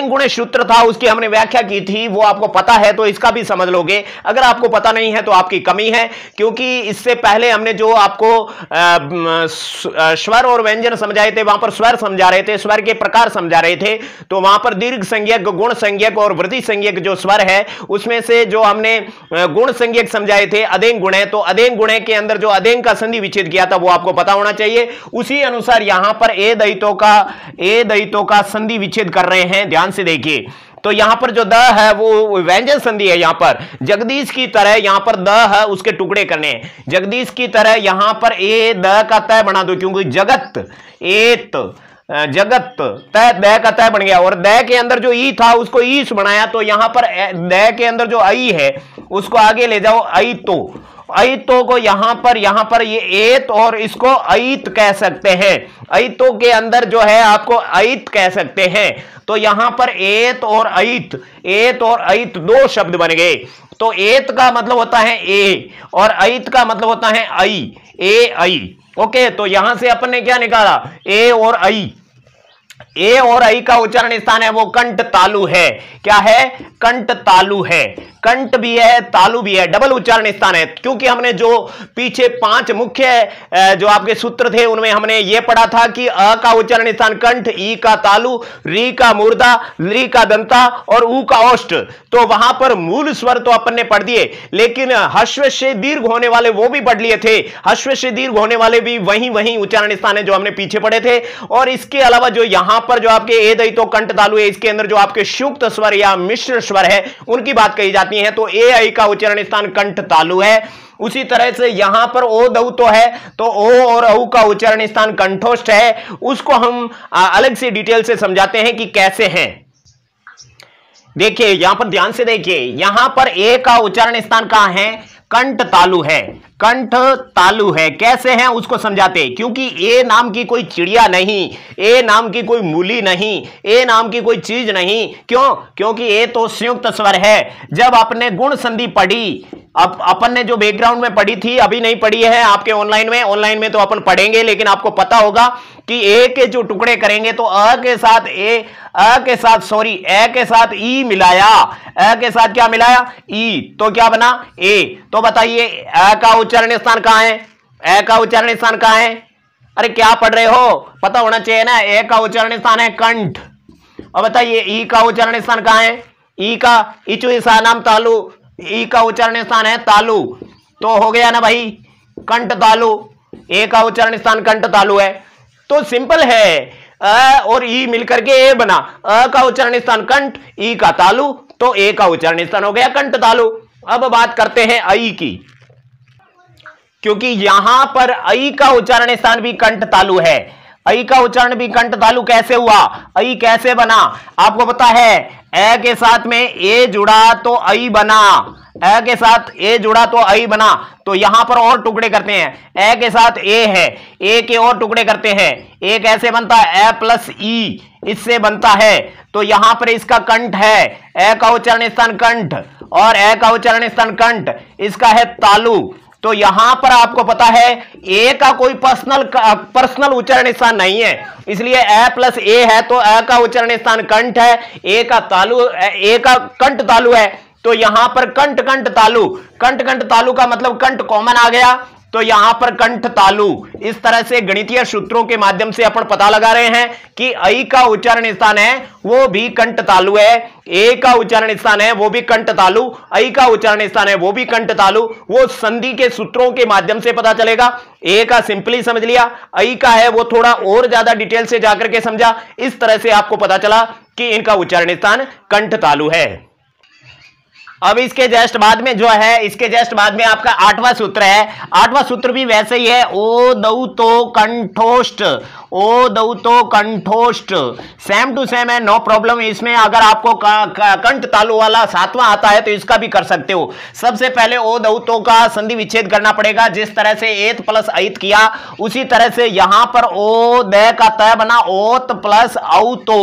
Speaker 1: गुणे सूत्र था उसकी हमने व्याख्या की थी, वो आपको पता है तो इसका भी समझ लोगे। अगर आपको पता नहीं है तो आपकी कमी है, क्योंकि इससे पहले हमने जो आपको स्वर और व्यंजन समझाए थे, वहां पर स्वर समझा रहे थे, स्वर के प्रकार समझा रहे थे। तो वहां पर दीर्घ संज्ञक, गुण संज्ञक और वृद्धि संज्ञक जो स्वर है उसमें से जो हमने गुण संज्ञक समझाए थे अदेंग गुणे, तो अदेंग गुणे के अंदर जो अदेंग का संधि विच्छेद किया था वो आपको पता होना चाहिए। उसी अनुसार यहां पर ए दयितों का संधि विच्छेद कर रहे हैं, ध्यान से देखिए। तो यहां पर जो द है वो व्यंजन संधि है, यहां पर जगदीश की तरह यहां पर द है उसके टुकड़े करने हैं, जगदीश की तरह यहां पर ए द का तय बना दो, क्योंकि जगत एत जगत तय द का तय बन गया, और द के अंदर जो ई था उसको ईस बनाया। तो यहां पर द के अंदर जो आई है उसको आगे ले जाओ, आई तो, अयितो को यहां पर ये एत और इसको अयित कह सकते हैं, अयितो के अंदर जो है आपको अयित कह सकते हैं। तो यहां पर एत और अयित दो शब्द बन गए। तो एत का मतलब होता है ए और अयित का मतलब होता है आई, ए आई। ओके, तो यहां से अपन ने क्या निकाला, ए और आई। ए और आई का उच्चारण स्थान है वो कंठ तालु है। क्या है, कंठ तालु है, कंठ भी है तालु भी है, डबल उच्चारण स्थान है। क्योंकि हमने जो पीछे 5 मुख्य जो आपके सूत्र थे उनमें हमने ये पढ़ा था कि अ का उच्चारण स्थान कंठ, ई का तालु, री का मूर्धा, ली का दंता और ऊ का ओष्ठ। तो वहां पर मूल स्वर तो अपन ने पढ़ दिए, लेकिन हश्व से दीर्घ होने वाले वो भी पढ़ लिए थे, हश्व से दीर्घ होने वाले भी वही उच्चारण स्थान है जो हमने पीछे पढ़े थे। और इसके अलावा जो यहां पर जो आपके ए दई तो कंठ तालु है, इसके अंदर जो आपके संयुक्त स्वर या मिश्र स्वर है उनकी बात कही जाती है। तो ए आई का उच्चारण स्थान कंठ तालु है। उसी तरह से यहां पर ओ दऊ तो है, तो ओ और औ का उच्चारण स्थान कंठोष्ठ है। उसको हम अलग से डिटेल से समझाते हैं कि कैसे हैं। देखिए यहां पर ध्यान से देखिए, यहां पर ए का उच्चारण स्थान कहां है, कंठ तालु है, कंठ तालु है। कैसे हैं उसको समझाते, क्योंकि ए नाम की कोई चिड़िया नहीं, ए नाम की कोई मूली नहीं, ए नाम की कोई चीज नहीं। क्यों, क्योंकि ए तो संयुक्त स्वर है। जब आपने गुण संधि पढ़ी, अब अपन ने जो बैकग्राउंड में पढ़ी थी, अभी नहीं पढ़ी है आपके ऑनलाइन में तो अपन पढ़ेंगे, लेकिन आपको पता होगा कि ए के जो टुकड़े करेंगे तो अ के साथ ए के साथ ई मिलाया, अ के साथ क्या मिलाया, ई, तो क्या बना ए। तो बताइए अ का उच्चारण स्थान कहां है, ए का उच्चारण स्थान कहां है, अरे क्या पढ़ रहे हो, पता होना चाहिए ना। ए का उच्चारण स्थान है कंठ, और बताइए ई का उच्चारण स्थान कहां है, ई का इचु ईसा नाम तालु, ई का उच्चारण स्थान है तालु। तो हो गया ना भाई, कंठ तालु, ए का उच्चारण स्थान कंठ तालु है। तो सिंपल है, अ और ई मिलकर के ए बना, अ का उच्चारण स्थान कंठ, ई का तालु, तो ए का उच्चारण स्थान हो गया कंठ तालु। अब बात करते हैं आई की, क्योंकि यहां पर आई का उच्चारण स्थान भी कंठ तालु है। आई का उच्चारण भी कंठ तालु कैसे हुआ, आई कैसे बना, आपको पता है, ए के साथ में ए जुड़ा तो आई बना, ए के साथ ए जुड़ा तो आई बना। तो यहां पर और टुकड़े करते हैं, ए के साथ ए है, ए के और टुकड़े करते हैं, ए कैसे बनता है, ए प्लस ई इससे बनता है। तो यहां पर इसका कंठ है, ए का उच्चारण स्थान कंठ, और ए का उच्चारण स्थान कंठ, इसका है तालु। तो यहां पर आपको पता है ए का कोई पर्सनल उच्चारण स्थान नहीं है, इसलिए ए प्लस ए है तो ए का उच्चारण स्थान कंठ है, ए का कंठ तालु है। तो यहां पर कंठ कंठ तालु, कंठ कंठ तालु का मतलब कंठ कॉमन आ गया, तो यहां पर कंठ तालु। इस तरह से गणितीय सूत्रों के माध्यम से अपन पता लगा रहे हैं कि ऐ का उच्चारण स्थान है वो भी कंठ तालु है, ए का उच्चारण स्थान है वो भी कंठ तालु, ऐ का उच्चारण स्थान है वो भी कंठ तालु। वो संधि के सूत्रों के माध्यम से पता चलेगा। ए का सिंपली समझ लिया, ऐ का है वो थोड़ा और ज्यादा डिटेल से जाकर के समझा, इस तरह से आपको पता चला कि इनका उच्चारण स्थान कंठ तालु है। अब इसके जस्ट बाद में जो है, इसके जस्ट बाद में आपका 8वां सूत्र है। 8वां सूत्र भी वैसे ही है, ओ दऊ तो कंठोष्ठ, ओ दऊ तो कंठोष्ठ, सेम टू सेम है, नो प्रॉब्लम। इसमें अगर आपको कंठ तालु वाला 7वां आता है तो इसका भी कर सकते हो। सबसे पहले ओ दऊ तो का संधि विच्छेद करना पड़ेगा, जिस तरह से एत प्लस ऐत किया उसी तरह से यहां पर ओ द का तय बना, ओत प्लस औतो,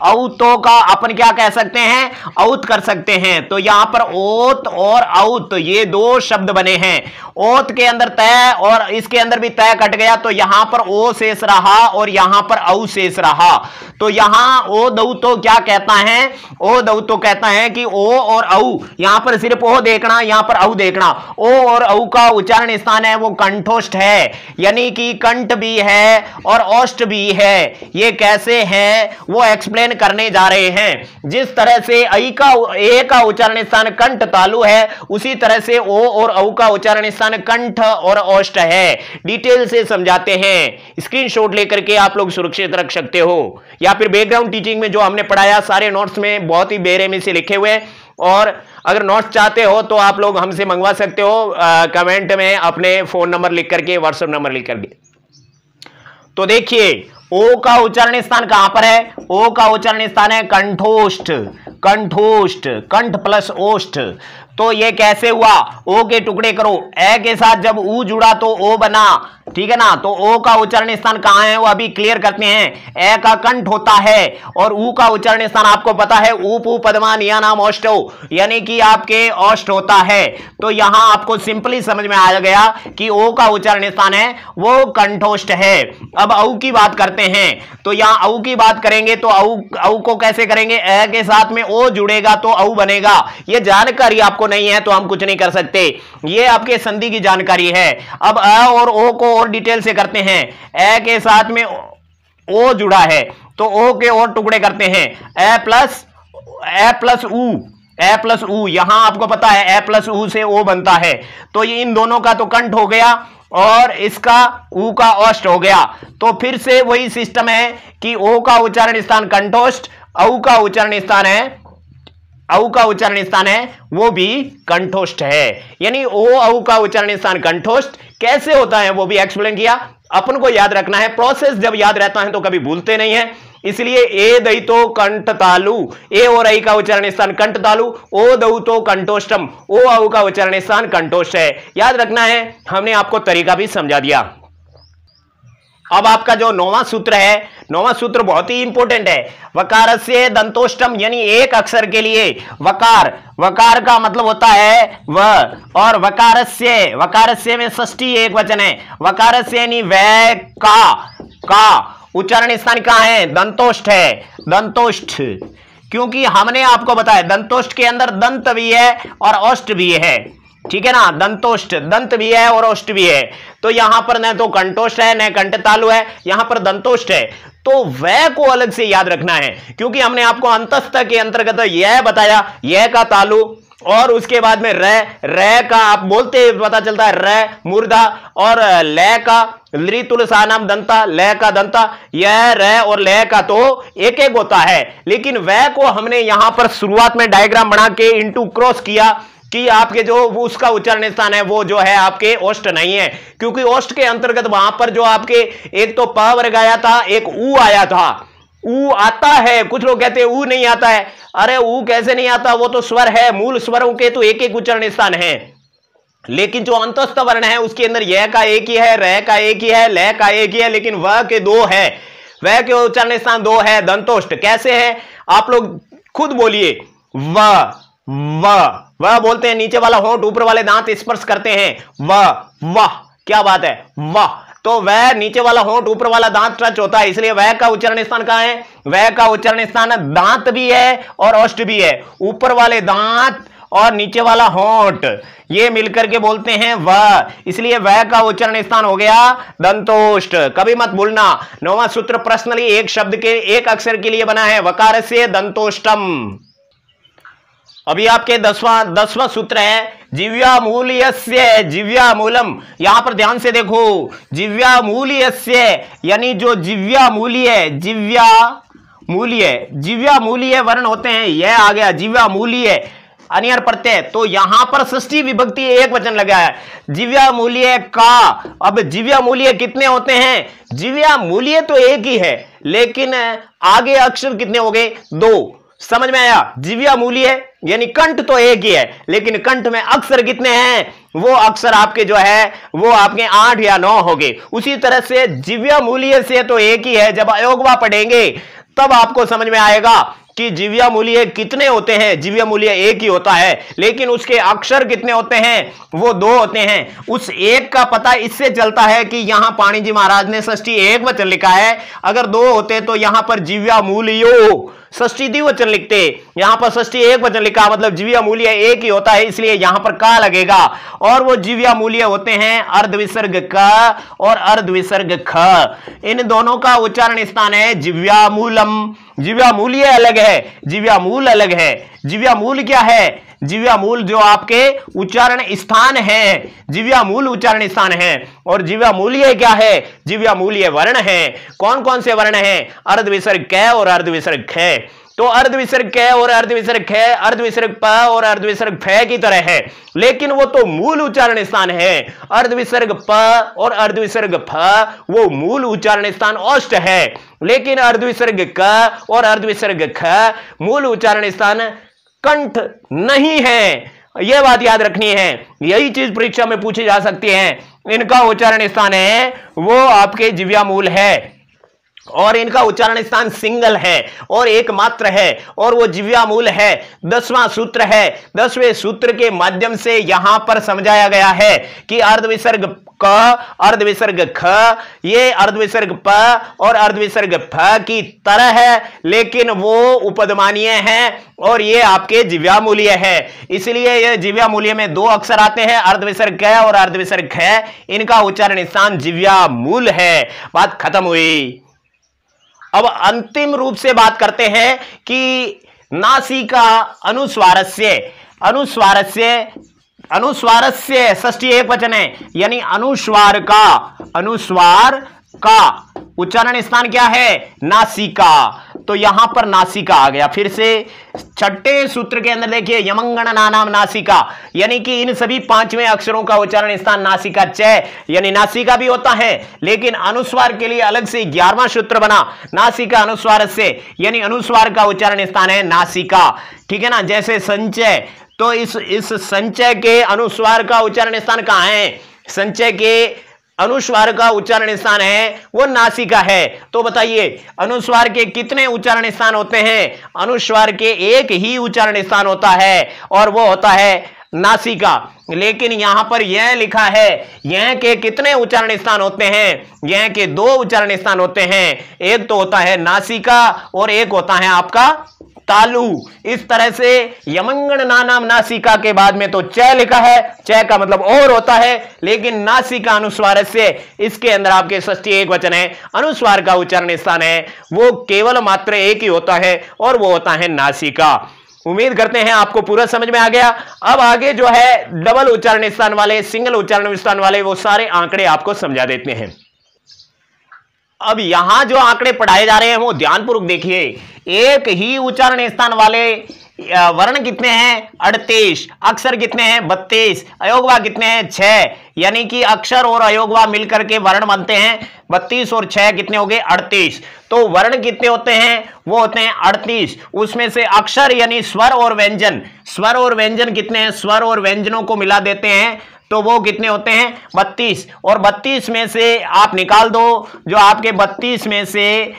Speaker 1: औतो का अपन क्या कह सकते हैं, औत कर सकते हैं। तो यहां पर ओत और औत ये दो शब्द बने हैं, ओत के अंदर तय और इसके अंदर भी तय कट गया, तो यहां पर ओ शेष रहा और यहां पर औ शेष रहा। तो यहां ओ दऊ तो क्या कहता है, ओ दऊ तो कहता है कि ओ और औ, यहां पर सिर्फ ओ देखना, यहां पर औ देखना, ओ और औ का उच्चारण स्थान है वो कंठोष्ठ है, यानी कि कंठ भी है और ओष्ठ भी है। ये कैसे है वो एक्सप्लेन करने जा रहे हैं। जिस तरह से ए का उच्चारण स्थान कंठ तालु है, उसी तरह से ओ और औ का उच्चारण स्थान कंठ और ओष्ठ है। डिटेल से समझाते हैं, स्क्रीनशॉट लेकर के आप लोग सुरक्षित रख सकते हो, या फिर बैकग्राउंड टीचिंग में जो हमने पढ़ाया सारे नोट्स में बहुत ही बेरहमी से लिखे हुए। और अगर नोट्स चाहते हो तो आप लोग हमसे मंगवा सकते हो, कमेंट में अपने फोन नंबर लिख करके, व्हाट्सएप नंबर लिख करके। तो देखिए ओ का उच्चारण स्थान कहां पर है, ओ का उच्चारण स्थान है कंठोष्ठ, कंठोष्ठ, कंठ प्लस ओष्ठ। तो ये कैसे हुआ, ओ के टुकड़े करो, ए के साथ जब ऊ जुड़ा तो ओ बना, ठीक है ना। तो ओ का उच्चारण स्थान कहां है वो अभी क्लियर करते हैं। ए का कंठ होता है और ऊ का उच्चारण स्थान आपको पता है ऊपू पद्मान या नाम ओष्ठो, यानी कि आपके ओष्ठ होता है। तो यहां आपको सिंपली समझ में आ गया कि ओ का उच्चारण स्थान है वो कंठोष्ठ है। अब औ की बात करते हैं, तो यहां औ की बात करेंगे तो औ को कैसे करेंगे, ए के साथ में ओ जुड़ेगा तो औ बनेगा। ये जानकारी आपको नहीं है तो हम कुछ नहीं कर सकते, ये आपके संधि की जानकारी है। अब अ और ओ को और डिटेल से करते हैं। ए के साथ में ओ जुड़ा है तो ओ के और टुकड़े करते हैं, ए प्लस ऊ, ए प्लस ऊ, यहां आपको पता है ए प्लस ऊ से ओ बनता है। तो ये इन दोनों का तो कंठ हो गया और इसका ऊ का ओष्ठ हो गया। तो फिर से वही सिस्टम है कि ओ का उच्चारण स्थान कंठोष्ठ, औ का उच्चारण स्थान है, औ का उच्चारण स्थान है वो भी कंठोष्ठ है। यानी ओ औ का उच्चारण स्थान कंठोष्ठ कैसे होता है वो भी एक्सप्लेन किया। अपन को याद रखना है, प्रोसेस जब याद रहता है तो कभी भूलते नहीं है। इसलिए ए दई तो कंठ तालु, ए और आई का उच्चारण स्थान कंठ तालु, ओ दऊ तो कंठोष्टम, ओ औ का उच्चारण स्थान कंठोष्ठ है। याद रखना है, हमने आपको तरीका भी समझा दिया। अब आपका जो 9वां सूत्र है, 9वां सूत्र बहुत ही इंपॉर्टेंट है। वकारस्य दंतोष्टम, यानी एक अक्षर के लिए वकार, वकार का मतलब होता है व, और वकारस्य में षष्ठी एक वचन है। वकारस्य यानी वै का उच्चारण स्थान कहां है, दंतोष्ठ है, दंतोष्ठ। क्योंकि हमने आपको बताया दंतोष्ठ के अंदर दंत भी है और ओष्ठ भी है, ठीक है ना। दंतोष्ठ, दंत भी है और ओष्ठ भी है। तो यहां पर न तो कंठोष्ठ है न कंठ तालु है, यहां पर दंतोष्ठ है। तो वह को अलग से याद रखना है, क्योंकि हमने आपको अंतस्थ के अंतर्गत यह बताया, यह का तालु और उसके बाद में रे का आप बोलते पता चलता है र मुर्दा, और ले का लृतुल सानाम दंता, ले का दंता, यह रे और ले का तो एक एक होता है। लेकिन वह को हमने यहां पर शुरुआत में डायग्राम बना के इंटू क्रॉस किया कि आपके जो उसका उच्चारण स्थान है वो जो है आपके ओष्ठ नहीं है, क्योंकि ओष्ठ के अंतर्गत वहां पर जो आपके एक तो प वर्ग आया था, एक ऊ आया था। ऊ आता है, कुछ लोग कहते हैं ऊ नहीं आता है। अरे ऊ कैसे नहीं आता, वो तो स्वर है, मूल स्वरों के तो एक एक उच्चारण स्थान है। लेकिन जो अंतस्थ वर्ण है उसके अंदर यह का एक ही है, रे का एक ही है, ले का एक ही है, लेकिन वह के दो है, वह के उच्चारण स्थान दो है। दंतोष्ठ कैसे है, आप लोग खुद बोलिए, वह बोलते हैं, नीचे वाला होंठ ऊपर वाले दांत स्पर्श करते हैं, वाह, क्या बात है, वाह। तो वह नीचे वाला होंठ ऊपर वाला दांत टच होता है, इसलिए वह का उच्चारण स्थान कहां है? वह का उच्चारण स्थान दांत भी है और ओष्ठ भी है। ऊपर वाले दांत और नीचे वाला होंठ ये मिलकर के बोलते हैं वह, इसलिए वह का उच्चारण स्थान हो गया दंतोष्ठ। कभी मत भूलना, 9वां सूत्र पर्सनली एक शब्द के एक अक्षर के लिए बना है, वकार से दंतोष्टम। अभी आपके 10वां सूत्र है जिव्यामूल्यस्य, जिव्यामूलम। यहां पर ध्यान से देखो, जिव्यामूल्यस्य यानी जो जिव्यामूल्य, जिव्यामूल्य वर्ण होते हैं, यह आ गया जिव्यामूल्य अनियर प्रत्यय। तो यहां पर षष्ठी विभक्ति एक वचन लगा है, जिव्यामूल्य का। अब जिव्यामूल्य कितने होते हैं? जिव्यामूल्य तो एक ही है, लेकिन आगे अक्षर कितने हो गए? 2। समझ में आया? जिव्यामूल्य यानी कंठ तो एक ही है, लेकिन कंठ में अक्षर कितने हैं? वो अक्षर आपके जो है वो आपके 8 या 9 हो गए। उसी तरह से जिव्यामूल्य से तो एक ही है, जब अयोगवा पढ़ेंगे तब आपको समझ में आएगा कि जिव्यामूल्य कितने होते हैं। जिव्यामूल्य एक ही होता है, लेकिन उसके अक्षर कितने होते हैं? वो 2 होते हैं। उस एक का पता इससे चलता है कि यहां पाणिनि जी महाराज ने षष्ठी एक वचन लिखा है, अगर 2 होते तो यहां पर जिव्यामूल्यो षष्ठी द्विवचन लिखते, यहां पर षष्ठी एक वचन लिखा, मतलब जिव्यामूल्य एक ही होता है, इसलिए यहां पर का लगेगा। और वो जिव्यामूल्य होते हैं अर्धविसर्ग क और अर्धविसर्ग ख। इन दोनों का उच्चारण स्थान है जिव्यामूलम। जिव्यामूल्य अलग है, जिव्यामूल अलग है। जिव्यामूल क्या है? जिव्यामूल जो आपके उच्चारण स्थान है, जिव्यामूल उच्चारण स्थान है। और जिव्यामूल्य क्या है? जिव्यामूल्य वर्ण है। कौन कौन से वर्ण हैं? अर्धविसर्ग क और अर्धविसर्ग ख। तो अर्धविसर्ग क और अर्धविसर्ग ख अर्धविसर्ग प और अर्धविसर्ग फ की तरह है, लेकिन वो तो मूल उच्चारण स्थान है। अर्धविसर्ग प और अर्धविसर्ग फ वो मूल उच्चारण स्थान ओष्ठ है, लेकिन अर्धविसर्ग क और अर्धविसर्ग ख मूल उच्चारण स्थान कंठ नहीं है। यह बात याद रखनी है, यही चीज परीक्षा में पूछी जा सकती है। इनका उच्चारण स्थान है वो आपके जिव्यामूल है, और इनका उच्चारण स्थान सिंगल है और एकमात्र है, और वो जिव्यामूल है। 10वां सूत्र है। 10वें सूत्र के माध्यम से यहां पर समझाया गया है कि अर्धविसर्ग क, अर्धविसर्ग ख ये अर्धविसर्ग प और अर्धविसर्ग फ की तरह है, लेकिन वो उपदमानीय है और ये आपके जिव्यामूल्य है। इसलिए ये जिव्यामूल्य में 2 अक्षर आते हैं, अर्धविसर्ग क और अर्धविसर्ग ख। इनका उच्चारण स्थान जिव्यामूल है। बात खत्म हुई। अब अंतिम रूप से बात करते हैं कि नासिका अनुस्वारस्य, अनुस्वारस्य षष्ठी एक वचन है, यानी अनुस्वार का उच्चारण स्थान क्या है? नासिका। तो यहां पर नासिका आ गया। फिर से 6ठे सूत्र के अंदर देखिए, यमंगण नानाम नासिका, यानी कि इन सभी 5वें अक्षरों का उच्चारण स्थान नासिका च, यानी नासिका भी होता है, लेकिन अनुस्वार के लिए अलग से 11वां सूत्र बना, नासिका अनुस्वार से, यानी अनुस्वार का उच्चारण स्थान है नासिका। ठीक है ना? जैसे संचय, तो इस संचय के अनुस्वार का उच्चारण स्थान कहां है? संचय के अनुस्वार का उच्चारण स्थान है वो नासिका है। तो बताइए अनुस्वार के कितने उच्चारण स्थान होते हैं? अनुस्वार के एक ही उच्चारण स्थान होता है और वो होता है नासिका। लेकिन यहां पर यह लिखा है, यह के कितने उच्चारण स्थान होते हैं? यह के 2 उच्चारण स्थान होते हैं, एक तो होता है नासिका और एक होता है आपका तालु। इस तरह से यमंगण नानाम नासिका के बाद में तो च लिखा है, च का मतलब और होता है, लेकिन नासिका अनुस्वार से इसके अंदर आपके षष्ठी एक वचन है, अनुस्वार का उच्चारण स्थान है वो केवल मात्र एक ही होता है और वो होता है नासिका। उम्मीद करते हैं आपको पूरा समझ में आ गया। अब आगे जो है डबल उच्चारण स्थान वाले, सिंगल उच्चारण स्थान वाले वो सारे आंकड़े आपको समझा देते हैं। अब यहां जो आंकड़े पढ़ाए जा रहे हैं वो ध्यानपूर्वक देखिए। एक ही उच्चारण स्थान वाले वर्ण कितने हैं? 38। अक्षर कितने हैं? 32। अयोगवा कितने हैं? 6। यानी कि अक्षर और अयोगवा मिलकर के वर्ण बनते हैं 32 और 6 कितने हो गए? 38। तो वर्ण कितने होते हैं? वो होते हैं 38। उसमें से अक्षर यानी स्वर और व्यंजन, स्वर और व्यंजन कितने हैं? स्वर और व्यंजनों को मिला देते हैं तो वो कितने होते हैं 32। और 32 में से आप निकाल दो, जो आपके 32 में से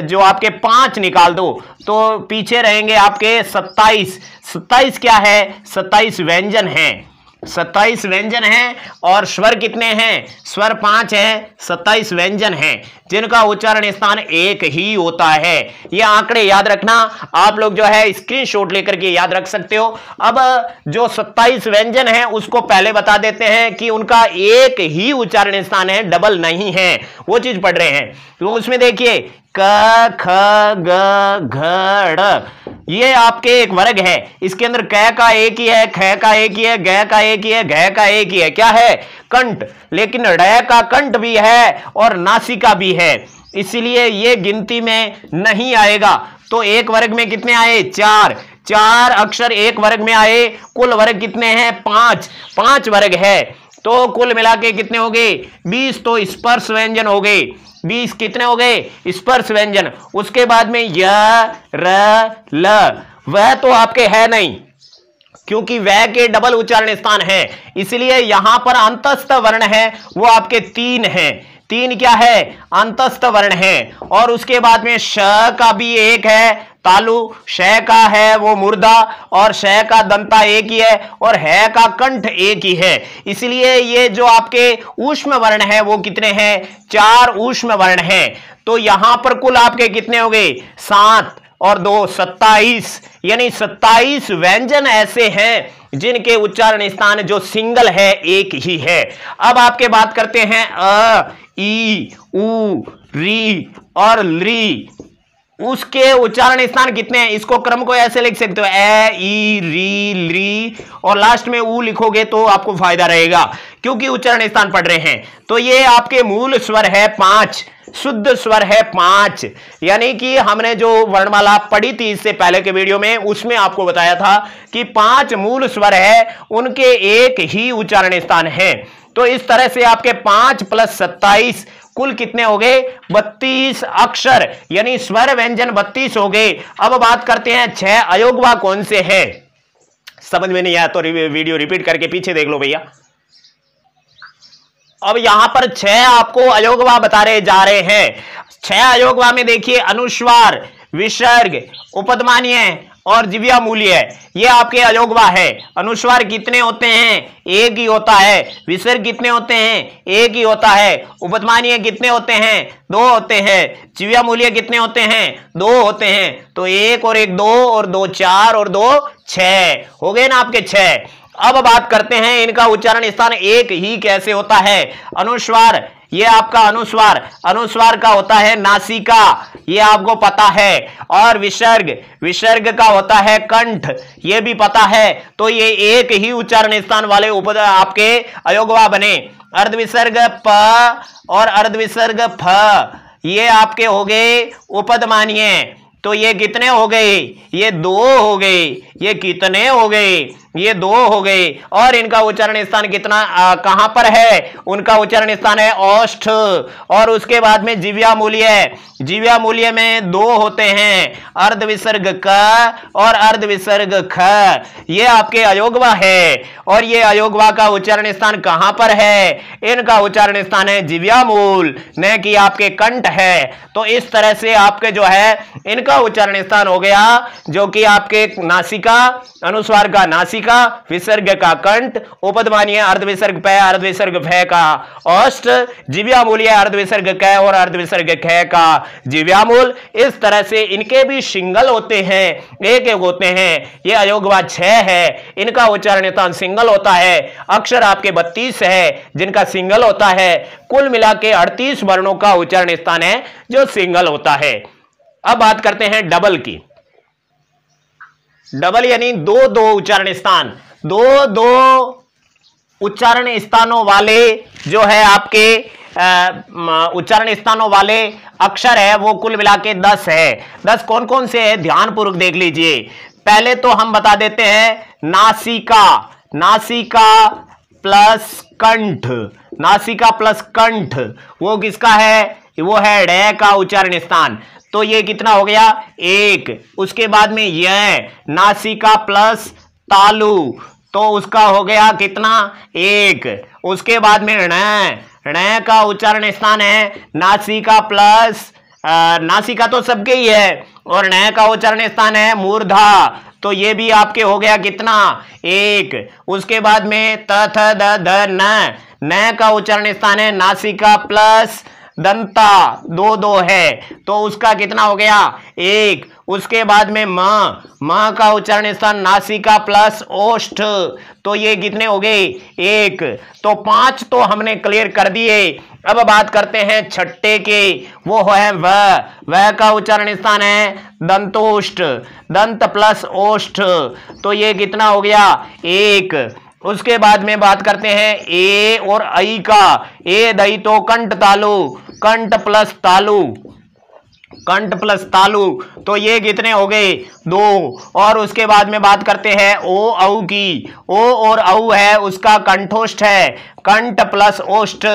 Speaker 1: जो आपके 5 निकाल दो तो पीछे रहेंगे आपके 27। 27 क्या है, 27 व्यंजन हैं, 27 व्यंजन हैं। और स्वर कितने हैं, स्वर 5 है, 27 व्यंजन हैं जिनका उच्चारण स्थान एक ही होता है। ये आंकड़े याद रखना, आप लोग जो है स्क्रीनशॉट लेकर के याद रख सकते हो। अब जो 27 व्यंजन हैं उसको पहले बता देते हैं कि उनका एक ही उच्चारण स्थान है, डबल नहीं है। वो चीज पढ़ रहे हैं तो उसमें देखिए क ख ग घ ड़, ये आपके एक वर्ग है। इसके अंदर क का एक ही है, ख का एक ही है, ग का एक ही है, घ का एक ही है, क्या है कंठ। लेकिन ड़ का कंठ भी है और नासिका भी है, इसलिए ये गिनती में नहीं आएगा। तो एक वर्ग में कितने आए, 4। 4 अक्षर एक वर्ग में आए। कुल वर्ग कितने हैं, 5। 5 वर्ग है तो कुल मिला के कितने हो गए 20। तो स्पर्श व्यंजन हो गए 20। कितने हो गए स्पर्श व्यंजन। उसके बाद में य र ल, वह तो आपके है नहीं क्योंकि वह के डबल उच्चारण स्थान है, इसलिए यहां पर अंतस्थ वर्ण है वो आपके 3 हैं। 3 क्या है, अंतस्थ वर्ण है। और उसके बाद में श का भी एक है तालु, श का है वो मुर्दा, और श का दंता एक ही है, और है का कंठ एक ही है। इसलिए ये जो आपके ऊष्म वर्ण है वो कितने हैं, 4 ऊष्म वर्ण हैं। तो यहां पर कुल आपके कितने हो गए 7 और 2 27, यानी 27 व्यंजन ऐसे हैं जिनके उच्चारण स्थान जो सिंगल है एक ही है। अब आपके बात करते हैं अ, ई, उ, री और ली, उसके उच्चारण स्थान कितने हैं। इसको क्रम को ऐसे लिख सकते हो ए, ई, री, ली, और लास्ट में ऊ लिखोगे तो आपको फायदा रहेगा क्योंकि उच्चारण स्थान पढ़ रहे हैं। तो ये आपके मूल स्वर है 5, शुद्ध स्वर है 5। यानी कि हमने जो वर्णमाला पढ़ी थी इससे पहले के वीडियो में, उसमें आपको बताया था कि 5 मूल स्वर है, उनके एक ही उच्चारण स्थान है। तो इस तरह से आपके 5 + 27 कुल कितने हो गए 32 अक्षर, यानी स्वर व्यंजन 32 हो गए। अब बात करते हैं 6 अयोगवा कौन से हैं। समझ में नहीं आया तो वीडियो रिपीट करके पीछे देख लो भैया। अब यहां पर 6 आपको अयोगवा बता रहे जा रहे हैं। 6 अयोगवा में देखिए अनुस्वार, विसर्ग, उपध्मानीय और जिह्वा मूल्य, ये आपके अयोगवा है। अनुस्वार कितने होते हैं, एक ही होता है। विसर्ग कितने होते हैं, एक ही होता है। उपध्मानीय कितने होते हैं, 2 होते हैं। जिह्वा मूल्य कितने होते हैं, 2 होते हैं। तो 1 और 1 2 और 2 4 और 2 6 हो गए ना आपके 6। अब बात करते हैं इनका उच्चारण स्थान एक ही कैसे होता है। अनुस्वार, ये आपका अनुस्वार, अनुस्वार का होता है नासिका, ये आपको पता है। और विसर्ग, विसर्ग का होता है कंठ, ये भी पता है। तो ये एक ही उच्चारण स्थान वाले आपके अयोगवा बने। अर्धविसर्ग प और अर्धविसर्ग फ, ये आपके हो गए उपध्मानीय। तो ये कितने हो गए, ये 2 हो गए। ये कितने हो गए, ये 2 हो गए। और इनका उच्चारण स्थान कितना कहां पर है, उनका उच्चारण स्थान है ओष्ठ। और उसके बाद में जिह्वा मूल्य, जिह्वा मूल्य में 2 होते हैं, अर्धविसर्ग क और अर्धविसर्ग ख, ये आपके अयोगवा है। और ये अयोगवा का उच्चारण स्थान कहां पर है, इनका उच्चारण स्थान है जिह्वा मूल, न कि आपके कंठ है। तो इस तरह से आपके जो है इनका उच्चारण स्थान हो गया जो कि आपके नासिका, अनुस्वार का नासिका, विसर्ग का कंठ, उपध्मानीय अर्धविसर्ग प अर्धविसर्ग भ का ओष्ठ, जिह्वा मूल्य अर्धविसर्ग क और अर्धविसर्ग ख का जिह्वा मूल। इस तरह से इनके भी सिंगल होते हैं, एक एक होते हैं। ये अयोगवा 6 है, इनका उच्चारण स्थान सिंगल होता है। अक्षर आपके 32 है जिनका सिंगल होता है। कुल मिला के 38 वर्णों का उच्चारण स्थान है जो सिंगल होता है। अब बात करते हैं डबल की। डबल यानी 2-2 उच्चारण स्थान, 2-2 उच्चारण स्थानों वाले जो है आपके उच्चारण स्थानों वाले अक्षर है वो कुल मिला के 10 है। 10 कौन कौन से है ध्यान पूर्वक देख लीजिए। पहले तो हम बता देते हैं नासिका, नासिका प्लस कंठ, नासिका प्लस कंठ वो किसका है, वो है ड़ का उच्चारण स्थान। तो ये कितना हो गया 1। उसके बाद में यह नासिका प्लस तालु, तो उसका हो गया कितना 1। उसके बाद में ण का उच्चारण स्थान है नासिका प्लस नासिका तो सबके ही है, और ण का उच्चारण स्थान है मूर्धा, तो ये भी आपके हो गया कितना 1। उसके बाद में त थ द ध न का उच्चारण स्थान है नासिका प्लस दंता, 2 है, तो उसका कितना हो गया 1। उसके बाद में म का उच्चारण स्थान नासिका प्लस ओष्ठ, तो ये कितने हो गए 1। तो 5 तो हमने क्लियर कर दिए। अब बात करते हैं छठे के, वो है वह का उच्चारण स्थान है दंतोष्ठ, दंत प्लस ओष्ठ, तो ये कितना हो गया 1। उसके बाद में बात करते हैं ए और आई का, ए दई तो कंठ तालु, कंठ प्लस तालु, कंठ प्लस तालु, तो ये कितने हो गए 2। और उसके बाद में बात करते हैं ओ औ की, ओ और औ है उसका कंठोष्ठ है, कंठ प्लस ओष्ठ,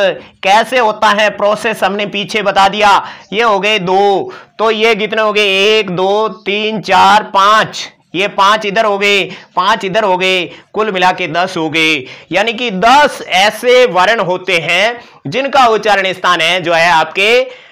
Speaker 1: कैसे होता है प्रोसेस हमने पीछे बता दिया। ये हो गए 2, तो ये कितने हो गए 1 2 3 4 5, ये 5 इधर हो गए, 5 इधर हो गए, कुल मिला के 10 हो गए। यानी कि 10 ऐसे वर्ण होते हैं जिनका उच्चारण स्थान है जो है आपके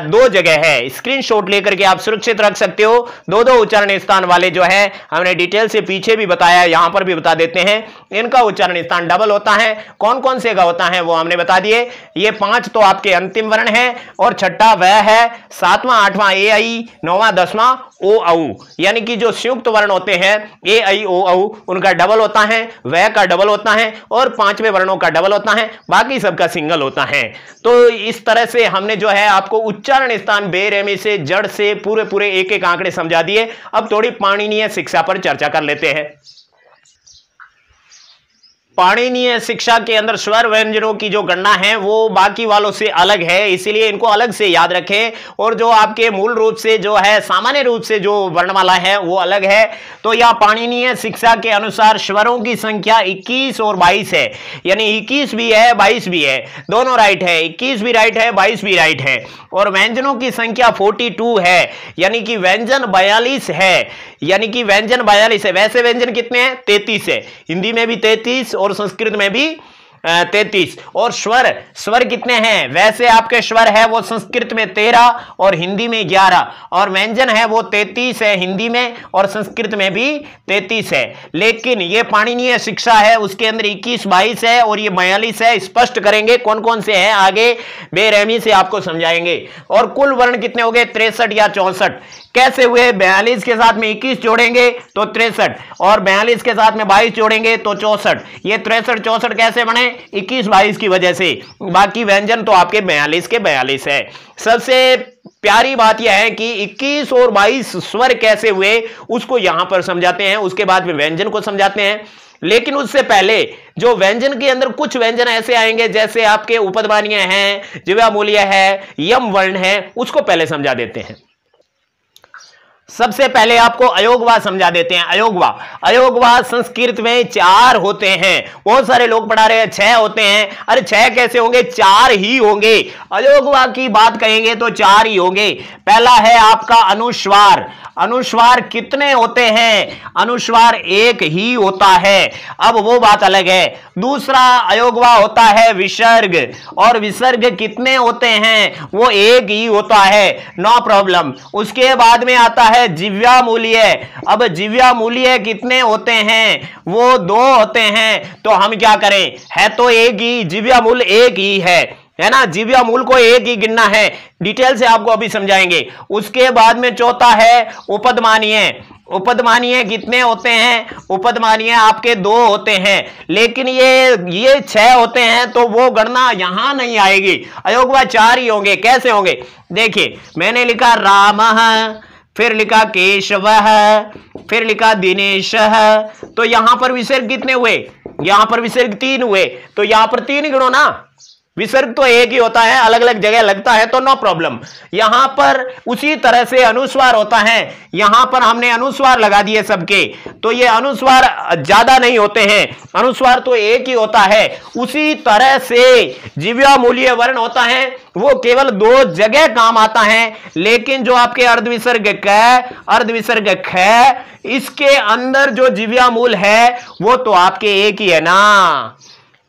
Speaker 1: 2 जगह है। स्क्रीनशॉट लेकर के आप सुरक्षित रख सकते हो। 2 उच्चारण स्थान वाले जो है हमने डिटेल से पीछे भी बताया, यहां पर भी बता देते हैं, इनका उच्चारण स्थान डबल होता है। कौन कौन से का होता है वो हमने बता दिए। ये 5 तो आपके अंतिम वर्ण है, और छठा वह है, 7वां 8वां ए आई, 9वां 10वां ओ औ, यानी कि जो संयुक्त वर्ण होते हैं ए आई ओ औ, उनका डबल होता है, वह का डबल होता है, और 5वें वर्णों का डबल होता है, बाकी सबका सिंगल होता है। तो इस तरह से हमने जो है आपको उच्चारण स्थान बेरहमी से जड़ से पूरे एक एक आंकड़े समझा दिए। अब थोड़ी पाणिनीय शिक्षा पर चर्चा कर लेते हैं। पाणिनीय शिक्षा के अंदर स्वर व्यंजनों की जो गणना है वो बाकी वालों से अलग है, इसीलिए इनको अलग से याद रखें। और जो आपके मूल रूप से जो है सामान्य रूप से जो वर्णमाला है वो अलग है। तो यह पाणिनीय शिक्षा के अनुसार स्वरों की संख्या 21 और 22 है, यानी 21 भी है 22 भी है, दोनों राइट है, 21 भी राइट है 22 भी राइट है। और व्यंजनों की संख्या 42 है, यानी कि व्यंजन 42 है, यानी कि व्यंजन 42 है। वैसे व्यंजन कितने हैं 33 है, हिंदी में भी 33 और संस्कृत में भी 33। और स्वर कितने हैं, वैसे आपके स्वर है वो संस्कृत में 13 और हिंदी में 11, और व्यंजन है वो 33 है हिंदी में और संस्कृत में भी 33 है। लेकिन ये पाणिनीय शिक्षा है उसके अंदर 21 22 है और ये 42 है। स्पष्ट करेंगे कौन कौन से हैं आगे बेरहमी से आपको समझाएंगे। और कुल वर्ण कितने हो गए 63 या 64, कैसे हुए 42 के साथ में 21 जोड़ेंगे तो 63, और 42 के साथ में 22 जोड़ेंगे तो 64। ये 63 64 कैसे बने 21 22 की वजह से, बाकी व्यंजन तो आपके 42 के 42 है। सबसे प्यारी बात यह है कि 21 और 22 स्वर कैसे हुए उसको यहां पर समझाते हैं, उसके बाद में व्यंजन को समझाते हैं। लेकिन उससे पहले जो व्यंजन के अंदर कुछ व्यंजन ऐसे आएंगे जैसे आपके उपध्मानीय हैं, जिह्वामूलीय है, यम वर्ण है, उसको पहले समझा देते हैं। सबसे पहले आपको अयोगवा समझा देते हैं। अयोगवा संस्कृत में 4 होते हैं। बहुत सारे लोग पढ़ा रहे हैं 6 होते हैं, अरे 6 कैसे होंगे, 4 ही होंगे। अयोगवा की बात कहेंगे तो 4 ही होंगे। पहला है आपका अनुस्वार। अनुस्वार कितने होते हैं, अनुस्वार 1 ही होता है, अब वो बात अलग है। दूसरा अयोगवा होता है विसर्ग, और विसर्ग कितने होते हैं, वो 1 ही होता है, नो प्रॉब्लम। उसके बाद में आता है जिह्वामूलीय। अब जिह्वामूलीय कितने होते हैं, वो 2 होते हैं। तो हम क्या करें, है तो 1 ही, जिह्वामूल 1 ही है ना, जिह्वामूल को 1 ही गिनना है। डिटेल से आपको अभी समझाएंगे। उसके बाद में चौथा है उपध्मानीय। उपध्मानीय कितने होते हैं, उपध्मानीय आपके 2 होते हैं, लेकिन ये 6 होते हैं तो वो गणना यहां नहीं आएगी। अयोगवा 4 ही होंगे। कैसे होंगे देखिए, मैंने लिखा रामः, फिर लिखा केशवः, फिर लिखा दिनेशः, तो यहां पर विसर्ग कितने हुए, यहां पर विसर्ग 3 हुए, तो यहां पर 3 गिनो ना, विसर्ग तो एक ही होता है, अलग अलग जगह लगता है तो नो प्रॉब्लम। यहां पर उसी तरह से अनुस्वार होता है, यहां पर हमने अनुस्वार लगा दिए सबके, तो ये अनुस्वार ज्यादा नहीं होते हैं, अनुस्वार तो एक ही होता है। उसी तरह से जिव्यामूलीय वर्ण होता है, वो केवल दो जगह काम आता है, लेकिन जो आपके अर्धविसर्ग क, अर्धविसर्ग ख, इसके अंदर जो जिव्यामूल है वो तो आपके एक ही है ना,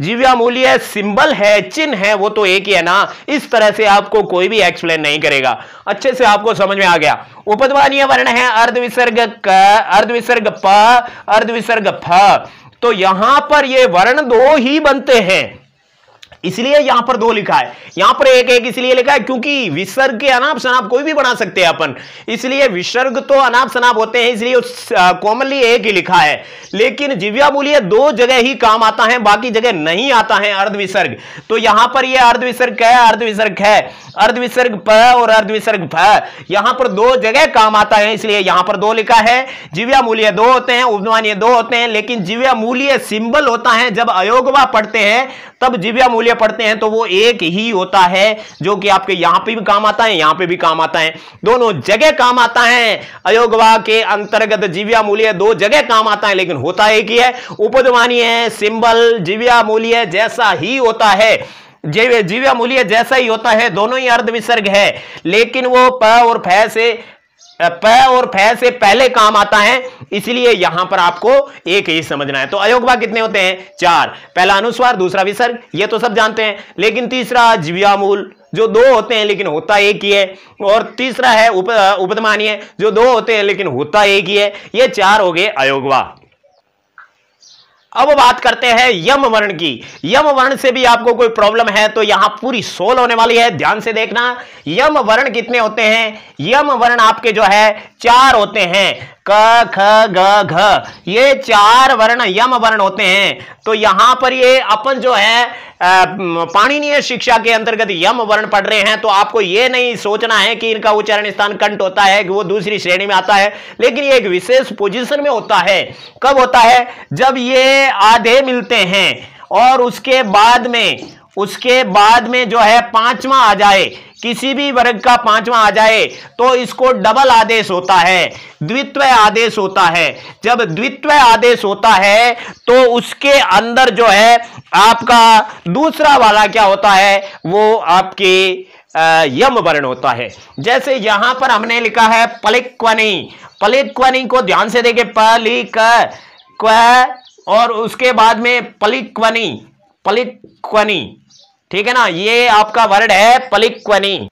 Speaker 1: जिव्यामूलीय सिंबल है, चिन्ह है, वो तो एक ही है ना। इस तरह से आपको कोई भी एक्सप्लेन नहीं करेगा। अच्छे से आपको समझ में आ गया। उपध्मानीय वर्ण है अर्धविसर्ग क, अर्धविसर्ग प, अर्धविसर्ग फ। तो यहां पर ये वर्ण दो ही बनते हैं, इसलिए यहां पर दो लिखा है, यहां पर एक एक इसलिए लिखा है क्योंकि विसर्ग के अनाप शनाप कोई भी बना सकते हैं अपन, इसलिए विसर्ग तो अनाप शनाप होते हैं, इसलिए कॉमनली एक ही लिखा है। लेकिन जिव्यामूलीय दो जगह ही काम आता है, बाकी जगह नहीं आता है अर्धविसर्ग। तो यहां पर यह अर्धविसर्ग है, अर्धविसर्ग है, अर्धविसर्ग प और अर्धविसर्ग फ, यहां पर दो जगह काम आता है, इसलिए यहां पर दो लिखा है। जिव्यामूलीय दो होते हैं, उपध्मानीय दो होते हैं, लेकिन जिव्यामूलीय सिंबल होता है, जब अयोगवा पढ़ते हैं तब जिव्यामूलीय पढ़ते हैं तो वो एक ही होता है, जो कि आपके यहां पे भी काम आता है, यहां पे भी काम आता है, दोनों जगह काम आता है। अयोगवा के अंतर्गत जिव्यामूलीय दो जगह काम आता है, लेकिन होता एक ही है। उपध्मानीय सिंबल जिव्यामूलीय जैसा ही होता है, जिव्यामूलीय जैसा ही होता है, दोनों ही अर्धविसर्ग है, लेकिन वो प और फे से पहले काम आता है, इसलिए यहां पर आपको एक ही समझना है। तो अयोगवा कितने होते हैं? चार, पहला अनुस्वार, दूसरा विसर्ग, ये तो सब जानते हैं, लेकिन तीसरा जिव्यामूल जो दो होते हैं लेकिन होता एक ही है, और तीसरा है उपध्मानीय जो दो होते हैं लेकिन होता एक ही है। ये चार हो गए अयोगवा। अब बात करते हैं यम वर्ण की। यम वर्ण से भी आपको कोई प्रॉब्लम है तो यहां पूरी सोल होने वाली है, ध्यान से देखना। यम वर्ण कितने होते हैं? यम वर्ण आपके जो है चार होते हैं, क ख ग घ, ये चार वर्ण यम वर्ण होते हैं। तो यहां पर ये अपन जो है पाणिनीय शिक्षा के अंतर्गत यम वर्ण पढ़ रहे हैं, तो आपको ये नहीं सोचना है कि इनका उच्चारण स्थान कंठ होता है, कि वो दूसरी श्रेणी में आता है, लेकिन ये एक विशेष पोजीशन में होता है। कब होता है? जब ये आधे मिलते हैं और उसके बाद में जो है पांचवा आ जाए, किसी भी वर्ग का पांचवा आ जाए तो इसको डबल आदेश होता है, द्वित्व आदेश होता है। जब द्वित्व आदेश होता है तो उसके अंदर जो है आपका दूसरा वाला क्या होता है? वो आपके यम वर्ण होता है। जैसे यहां पर हमने लिखा है पलिक्वनी, पलिक्वनी को ध्यान से देखें, पलिक क्व और उसके बाद में पलिक्वनी, पलिक्वनी, ठीक है ना, ये आपका वर्ड है पलिक्वनी,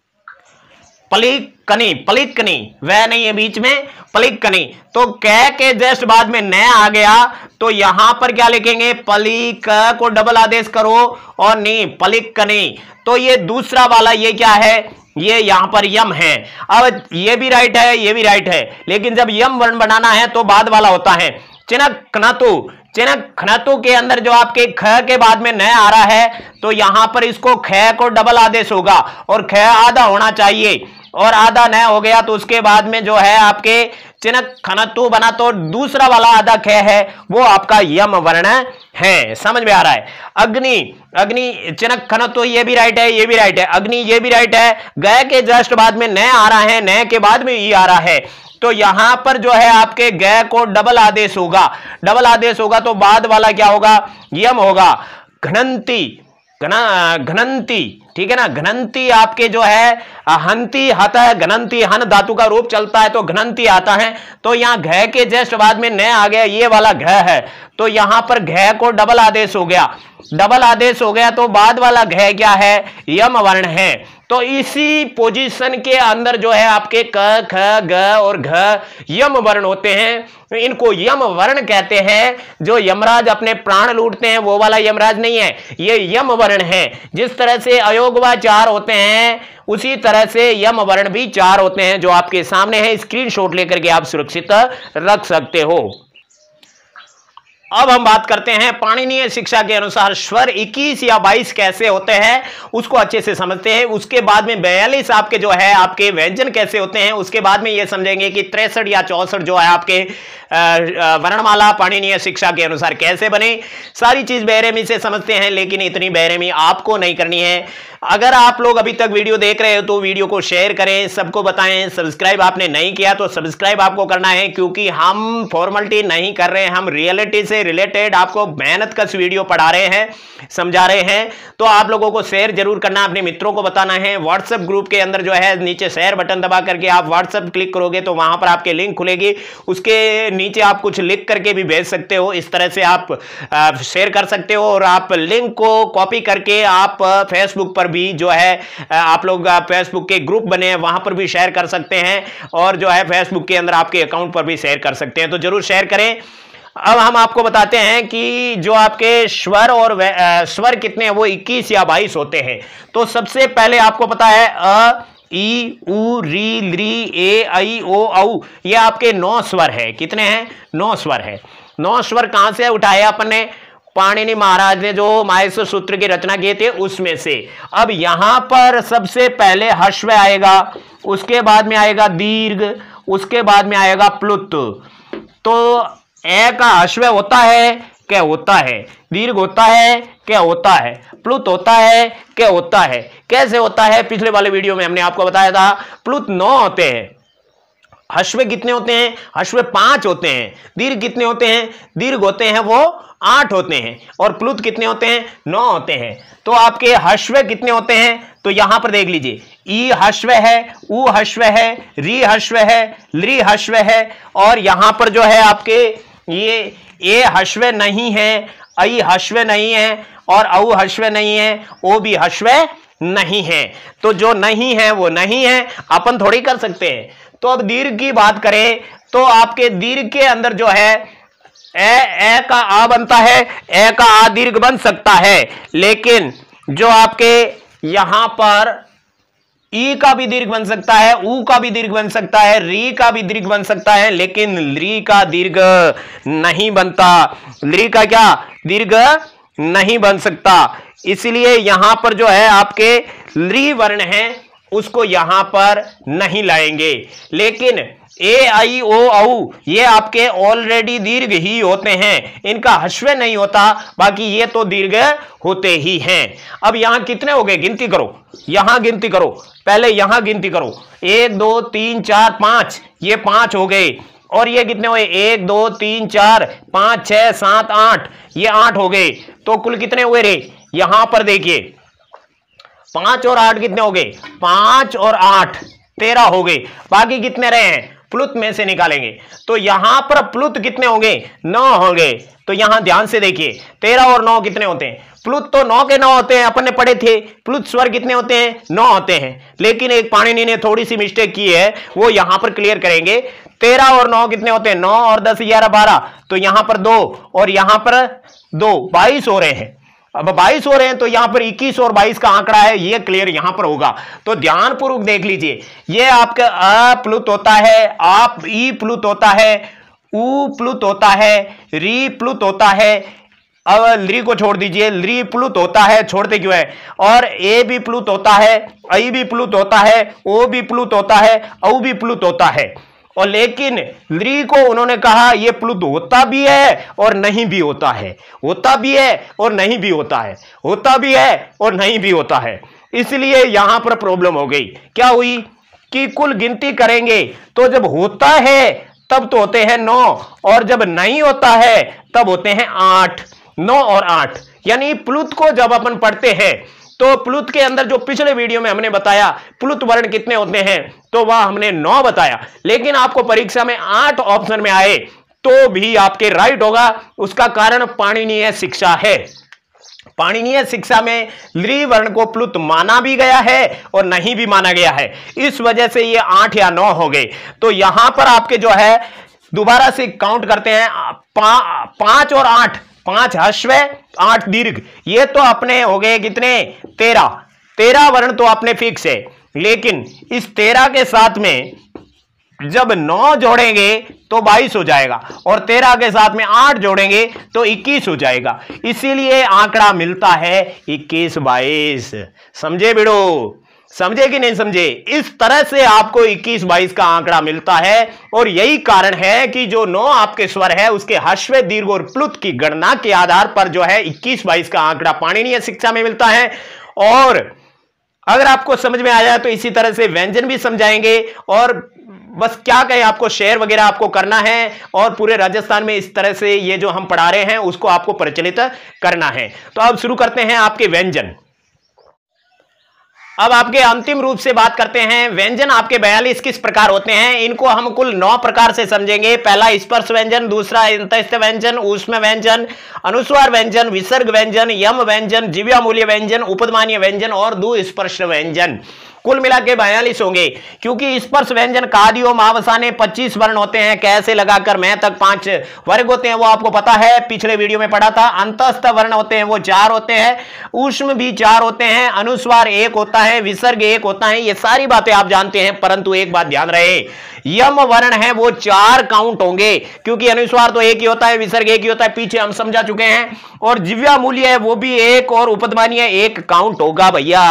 Speaker 1: पलिकनी, पलिकनी, वह नहीं है बीच में, पलिकनी। तो क के जस्ट बाद में न आ गया तो यहां पर क्या लिखेंगे? पलिक को डबल आदेश करो और नी, पलिकनी। तो ये दूसरा वाला ये क्या है? ये यहां पर यम है। अब ये भी राइट है, ये भी राइट है, लेकिन जब यम वर्ण बनाना है तो बाद वाला होता है चिनक खनतु। चिनक खनतु के अंदर जो आपके ख के बाद में न आ रहा है तो यहां पर इसको ख को डबल आदेश होगा और ख आधा होना चाहिए, और आधा न हो गया तो उसके बाद में जो है आपके चिनक खनतु बना, तो दूसरा वाला आधा ख है वो आपका यम वर्ण है। समझ में आ रहा है? अग्नि, अग्नि चिनक खनतु, ये भी राइट है, ये भी राइट है, अग्नि ये भी राइट है। ग के जस्ट बाद में न आ रहा है, न के बाद में ई आ रहा है, तो यहां पर जो है आपके ग को डबल आदेश होगा, डबल आदेश होगा तो बाद वाला क्या होगा? यम होगा। घनंती, घनंती, ठीक है ना, घनंती आपके जो है हंती आता है, घनंती हन धातु का रूप चलता है तो घनंती आता है। तो यहां घ के जस्ट बाद में न आ गया, ये वाला घ है, तो यहां पर घ को डबल आदेश हो गया, डबल आदेश हो गया तो बाद वाला घ क्या है? यम वर्ण है। तो इसी पोजीशन के अंदर जो है आपके क ख ग और घ यम वर्ण होते हैं। इनको यम वर्ण कहते हैं। जो यमराज अपने प्राण लूटते हैं वो वाला यमराज नहीं है, ये यम वर्ण है। जिस तरह से अयोगवा चार होते हैं उसी तरह से यम वर्ण भी चार होते हैं, जो आपके सामने है। स्क्रीनशॉट लेकर के आप सुरक्षित रख सकते हो। अब हम बात करते हैं पाणिनीय शिक्षा के अनुसार स्वर 21 या 22 कैसे होते हैं, उसको अच्छे से समझते हैं। उसके बाद में 42 आपके जो है आपके व्यंजन कैसे होते हैं, उसके बाद में ये समझेंगे कि 63 या 64 जो है आपके वर्णमाला पाणिनीय शिक्षा के अनुसार कैसे बने। सारी चीज बेरहमी से समझते हैं, लेकिन इतनी बेरहमी आपको नहीं करनी है। अगर आप लोग अभी तक वीडियो देख रहे हो तो वीडियो को शेयर करें, सबको बताएं। सब्सक्राइब आपने नहीं किया तो सब्सक्राइब आपको करना है, क्योंकि हम फॉर्मेलिटी नहीं कर रहे हैं, हम रियलिटी से रिलेटेड आपको मेहनत कश वीडियो पढ़ा रहे हैं, समझा रहे हैं। तो आप लोगों को शेयर जरूर करना, अपने मित्रों को बताना है। व्हाट्सएप ग्रुप के अंदर जो है नीचे शेयर बटन दबा करके आप व्हाट्सएप क्लिक करोगे तो वहां पर आपके लिंक खुलेगी, उसके नीचे आप कुछ लिख करके भी भेज सकते हो। इस तरह से आप शेयर कर सकते हो, और आप लिंक को कॉपी करके आप फेसबुक पर भी जो है आप लोग फेसबुक के ग्रुप बने हैं वहां पर भी शेयर कर सकते हैं, और जो है फेसबुक के अंदर आपके अकाउंट पर भी शेयर कर सकते हैं। तो जरूर शेयर करें। अब हम आपको बताते हैं कि जो आपके स्वर और स्वर कितने हैं, वो 21 या 22 होते हैं। तो सबसे पहले आपको पता है अ, ई, उ, री, ली, ए, आई, ओ, औ, ये आपके 9 स्वर है। कितने हैं? 9 स्वर है। 9 स्वर कहां से उठाए अपन ने? पाणिनि महाराज ने जो माहेश्वर सूत्र की रचना किए थे उसमें से। अब यहां पर सबसे पहले हश्व आएगा, उसके बाद में आएगा दीर्घ, उसके बाद में आएगा प्लुत। तो ए का हश्व होता है क्या? होता है। दीर्घ होता है क्या? होता है। प्लुत होता है क्या? होता है। कैसे होता है? पिछले वाले वीडियो में हमने आपको बताया था। प्लुत 9 होते हैं। हश्व कितने होते हैं? हश्व 5 होते हैं। दीर्घ कितने होते हैं? दीर्घ होते हैं वो 8 होते हैं। और प्लुत कितने होते हैं? 9 होते हैं। तो आपके हश्व कितने होते हैं? तो यहां पर देख लीजिए, ई हश्व है, उ हश्व है, री हश्व है, ली हश्व है, और यहां पर जो है आपके ये ए हश्व नहीं है, आई हश्व नहीं है, और औ हश्व नहीं है, ओ भी हश्व नहीं है। तो जो नहीं है वो नहीं है, अपन थोड़ी कर सकते हैं। तो अब दीर्घ की बात करें तो आपके दीर्घ के अंदर जो है ए का आ बनता है, ए का आ दीर्घ बन सकता है, लेकिन जो आपके यहां पर ई का भी दीर्घ बन सकता है, ऊ का भी दीर्घ बन सकता है, री का भी दीर्घ बन सकता है, लेकिन ली का दीर्घ नहीं बनता। ली का क्या? दीर्घ नहीं बन सकता। इसलिए यहां पर जो है आपके ली वर्ण है उसको यहां पर नहीं लाएंगे। लेकिन ए, आई, ओ, औ ये आपके ऑलरेडी दीर्घ ही होते हैं, इनका हश्व नहीं होता, बाकी ये तो दीर्घ होते ही हैं। अब यहां कितने हो गए? गिनती करो, यहां गिनती करो, पहले यहां गिनती करो। 1 2 3 4 5, ये 5 हो गए। और ये कितने हुए? 1 2 3 4 5 6 7 8, ये 8 हो गए। तो कुल कितने हुए रे? यहां पर देखिए 5 और 8 कितने हो गए? 5 और 8 13 हो गए। बाकी कितने रहे हैं? प्लुत में से निकालेंगे। तो यहां पर प्लुत कितने हो गए? 9 हो गए। तो यहां ध्यान से देखिए 13 और 9 कितने होते हैं? प्लुत तो 9 के 9 होते हैं, अपन ने पढ़े थे। प्लुत स्वर कितने होते हैं? 9 होते हैं। लेकिन एक पाणिनि ने थोड़ी सी मिस्टेक की है, वो यहां पर क्लियर करेंगे। 13 और 9 कितने होते हैं? 9 और 10 11 12। तो यहां पर 2 और यहां पर 2, 22 हो रहे हैं। अब 22 हो रहे हैं तो यहां पर 21 और 22 का आंकड़ा है, ये क्लियर यहां पर होगा। तो ध्यानपूर्वक देख लीजिए, ये आपका अ प्लुत होता है, आप ई प्लुत होता है, उ प्लुत होता है, री प्लुत होता है। अब ली को छोड़ दीजिए, ली प्लुत होता है, छोड़ते क्यों है? और ए भी प्लुत होता है, आई भी प्लुत होता है, ओ भी प्लुत होता है, औ भी प्लुत होता है। और लेकिन ली को उन्होंने कहा ये प्लुत होता भी है और नहीं भी होता है, होता भी है और नहीं भी होता है, होता भी है और नहीं भी होता है। इसलिए यहां पर प्रॉब्लम हो गई। क्या हुई कि कुल गिनती करेंगे तो जब होता है तब तो होते हैं 9, और जब नहीं होता है तब होते हैं 8। 9 और 8, यानी प्लुत को जब अपन पढ़ते हैं तो प्लुत के अंदर जो पिछले वीडियो में हमने बताया प्लुत वर्ण कितने होते हैं, तो वह हमने 9 बताया। लेकिन आपको परीक्षा में 8 ऑप्शन में आए तो भी आपके राइट होगा। उसका कारण पाणिनीय शिक्षा है। पाणिनीय शिक्षा में ली वर्ण को प्लुत माना भी गया है और नहीं भी माना गया है, इस वजह से ये 8 या 9 हो गए। तो यहां पर आपके जो है दोबारा से काउंट करते हैं, 5 और 8, 5 हश्व 8 दीर्घ, ये तो अपने हो गए कितने? 13 वर्ण तो अपने फिक्स है। लेकिन इस 13 के साथ में जब 9 जोड़ेंगे तो 22 हो जाएगा और 13 के साथ में 8 जोड़ेंगे तो 21 हो जाएगा। इसीलिए आंकड़ा मिलता है 21 22। समझे बेड़ो? समझे कि नहीं समझे? इस तरह से आपको 21 22 का आंकड़ा मिलता है और यही कारण है कि जो 9 आपके स्वर है उसके ह्रस्व दीर्घ और प्लुत की गणना के आधार पर जो है 21 22 का आंकड़ा पाणिनीय शिक्षा में मिलता है। और अगर आपको समझ में आया तो इसी तरह से व्यंजन भी समझाएंगे और बस क्या कहें, आपको शेयर वगैरह आपको करना है और पूरे राजस्थान में इस तरह से ये जो हम पढ़ा रहे हैं उसको आपको प्रचलित करना है। तो अब शुरू करते हैं आपके व्यंजन। अब आपके अंतिम रूप से बात करते हैं। व्यंजन आपके 42 किस प्रकार होते हैं, इनको हम कुल 9 प्रकार से समझेंगे। पहला स्पर्श व्यंजन, दूसरा अंतस्थ व्यंजन, ऊष्म व्यंजन, अनुस्वार व्यंजन, विसर्ग व्यंजन, यम व्यंजन, जिव्यामूल्य व्यंजन, उपदमानीय व्यंजन और द्विस्पर्श व्यंजन। कुल मिला के 42 होंगे। क्योंकि स्पर्श व्यंजन कादियों मावसाने 25 वर्ण होते हैं, कैसे लगाकर मैं तक 5 वर्ग होते हैं वो आपको पता है, पिछले वीडियो में पढ़ा था। अंतस्थ वर्ण होते हैं वो 4 होते हैं, ऊष्म भी 4 होते हैं, अनुस्वार 1 होता है, विसर्ग 1 होता है। ये सारी बातें आप जानते हैं, परंतु एक बात ध्यान रहे, यम वर्ण है वो 4 काउंट होंगे, क्योंकि अनुस्वार तो 1 ही होता है, विसर्ग 1 ही होता है, पीछे हम समझा चुके हैं। और जिव्यामूल्य है वो भी 1 और उपदमानीय 1 काउंट होगा भैया।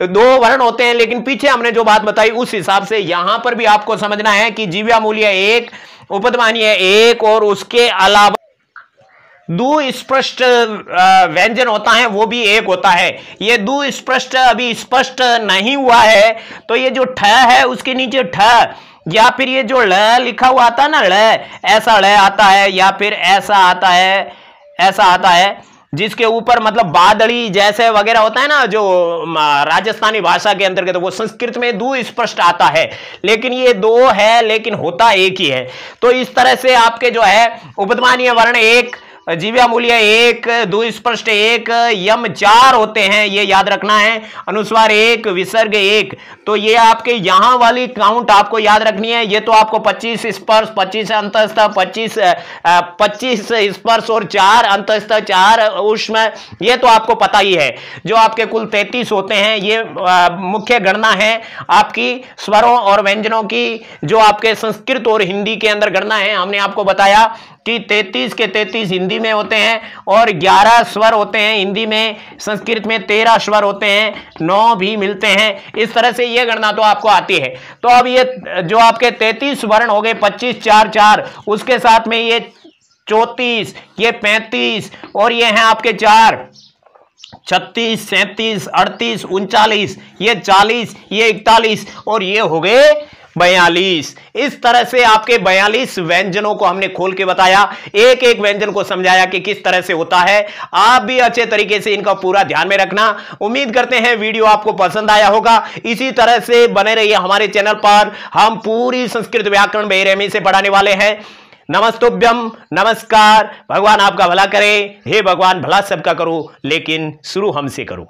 Speaker 1: 2 वर्ण होते हैं, लेकिन पीछे हमने जो बात बताई उस हिसाब से यहां पर भी आपको समझना है कि जिव्यामूल्य 1, उपदमानीय 1 और उसके अलावा दुस्पष्ट व्यंजन होता है वो भी 1 होता है। ये दुस्पष्ट अभी स्पष्ट नहीं हुआ है, तो ये जो ठ है उसके नीचे ठ या फिर ये जो ल लिखा हुआ आता है ना, ल, ऐसा ल आता है या फिर ऐसा आता है, ऐसा आता है जिसके ऊपर मतलब बादड़ी जैसे वगैरह होता है ना, जो राजस्थानी भाषा के अंतर्गत, तो वो संस्कृत में दुस्पष्ट आता है, लेकिन ये 2 है लेकिन होता 1 ही है। तो इस तरह से आपके जो है उपदमानीय वर्ण 1, जिव्यामूल्य 1, दुस्पष्ट 1, यम 4 होते हैं, ये याद रखना है, अनुस्वार 1, विसर्ग 1। तो ये आपके यहां वाली काउंट आपको याद रखनी है। ये तो आपको 25 स्पर्श, 25 अंतस्थ, 25 स्पर्श और 4 अंतस्थ, 4 ऊष्म, ये तो आपको पता ही है। जो आपके कुल 33 होते हैं, ये मुख्य गणना है आपकी स्वरों और व्यंजनों की, जो आपके संस्कृत और हिंदी के अंदर गणना है। हमने आपको बताया कि 33 के 33 हिंदी में होते हैं और 11 स्वर होते हैं हिंदी में, संस्कृत में 13 स्वर होते हैं, 9 भी मिलते हैं। इस तरह से ये गणना तो आपको आती है। तो अब ये जो आपके 33 वर्ण हो गए, 25 4 4, उसके साथ में ये 34, ये 35 और ये हैं आपके 4, 36 37 38 39, ये 40, ये 41 और ये हो गए 42। इस तरह से आपके 42 व्यंजनों को हमने खोल के बताया, एक एक व्यंजन को समझाया कि किस तरह से होता है। आप भी अच्छे तरीके से इनका पूरा ध्यान में रखना। उम्मीद करते हैं वीडियो आपको पसंद आया होगा। इसी तरह से बने रहिए हमारे चैनल पर, हम पूरी संस्कृत व्याकरण बेरहमी से पढ़ाने वाले हैं। नमस्तुभ्यम, नमस्कार। भगवान आपका भला करे। हे भगवान, भला सबका करो, लेकिन शुरू हमसे करो।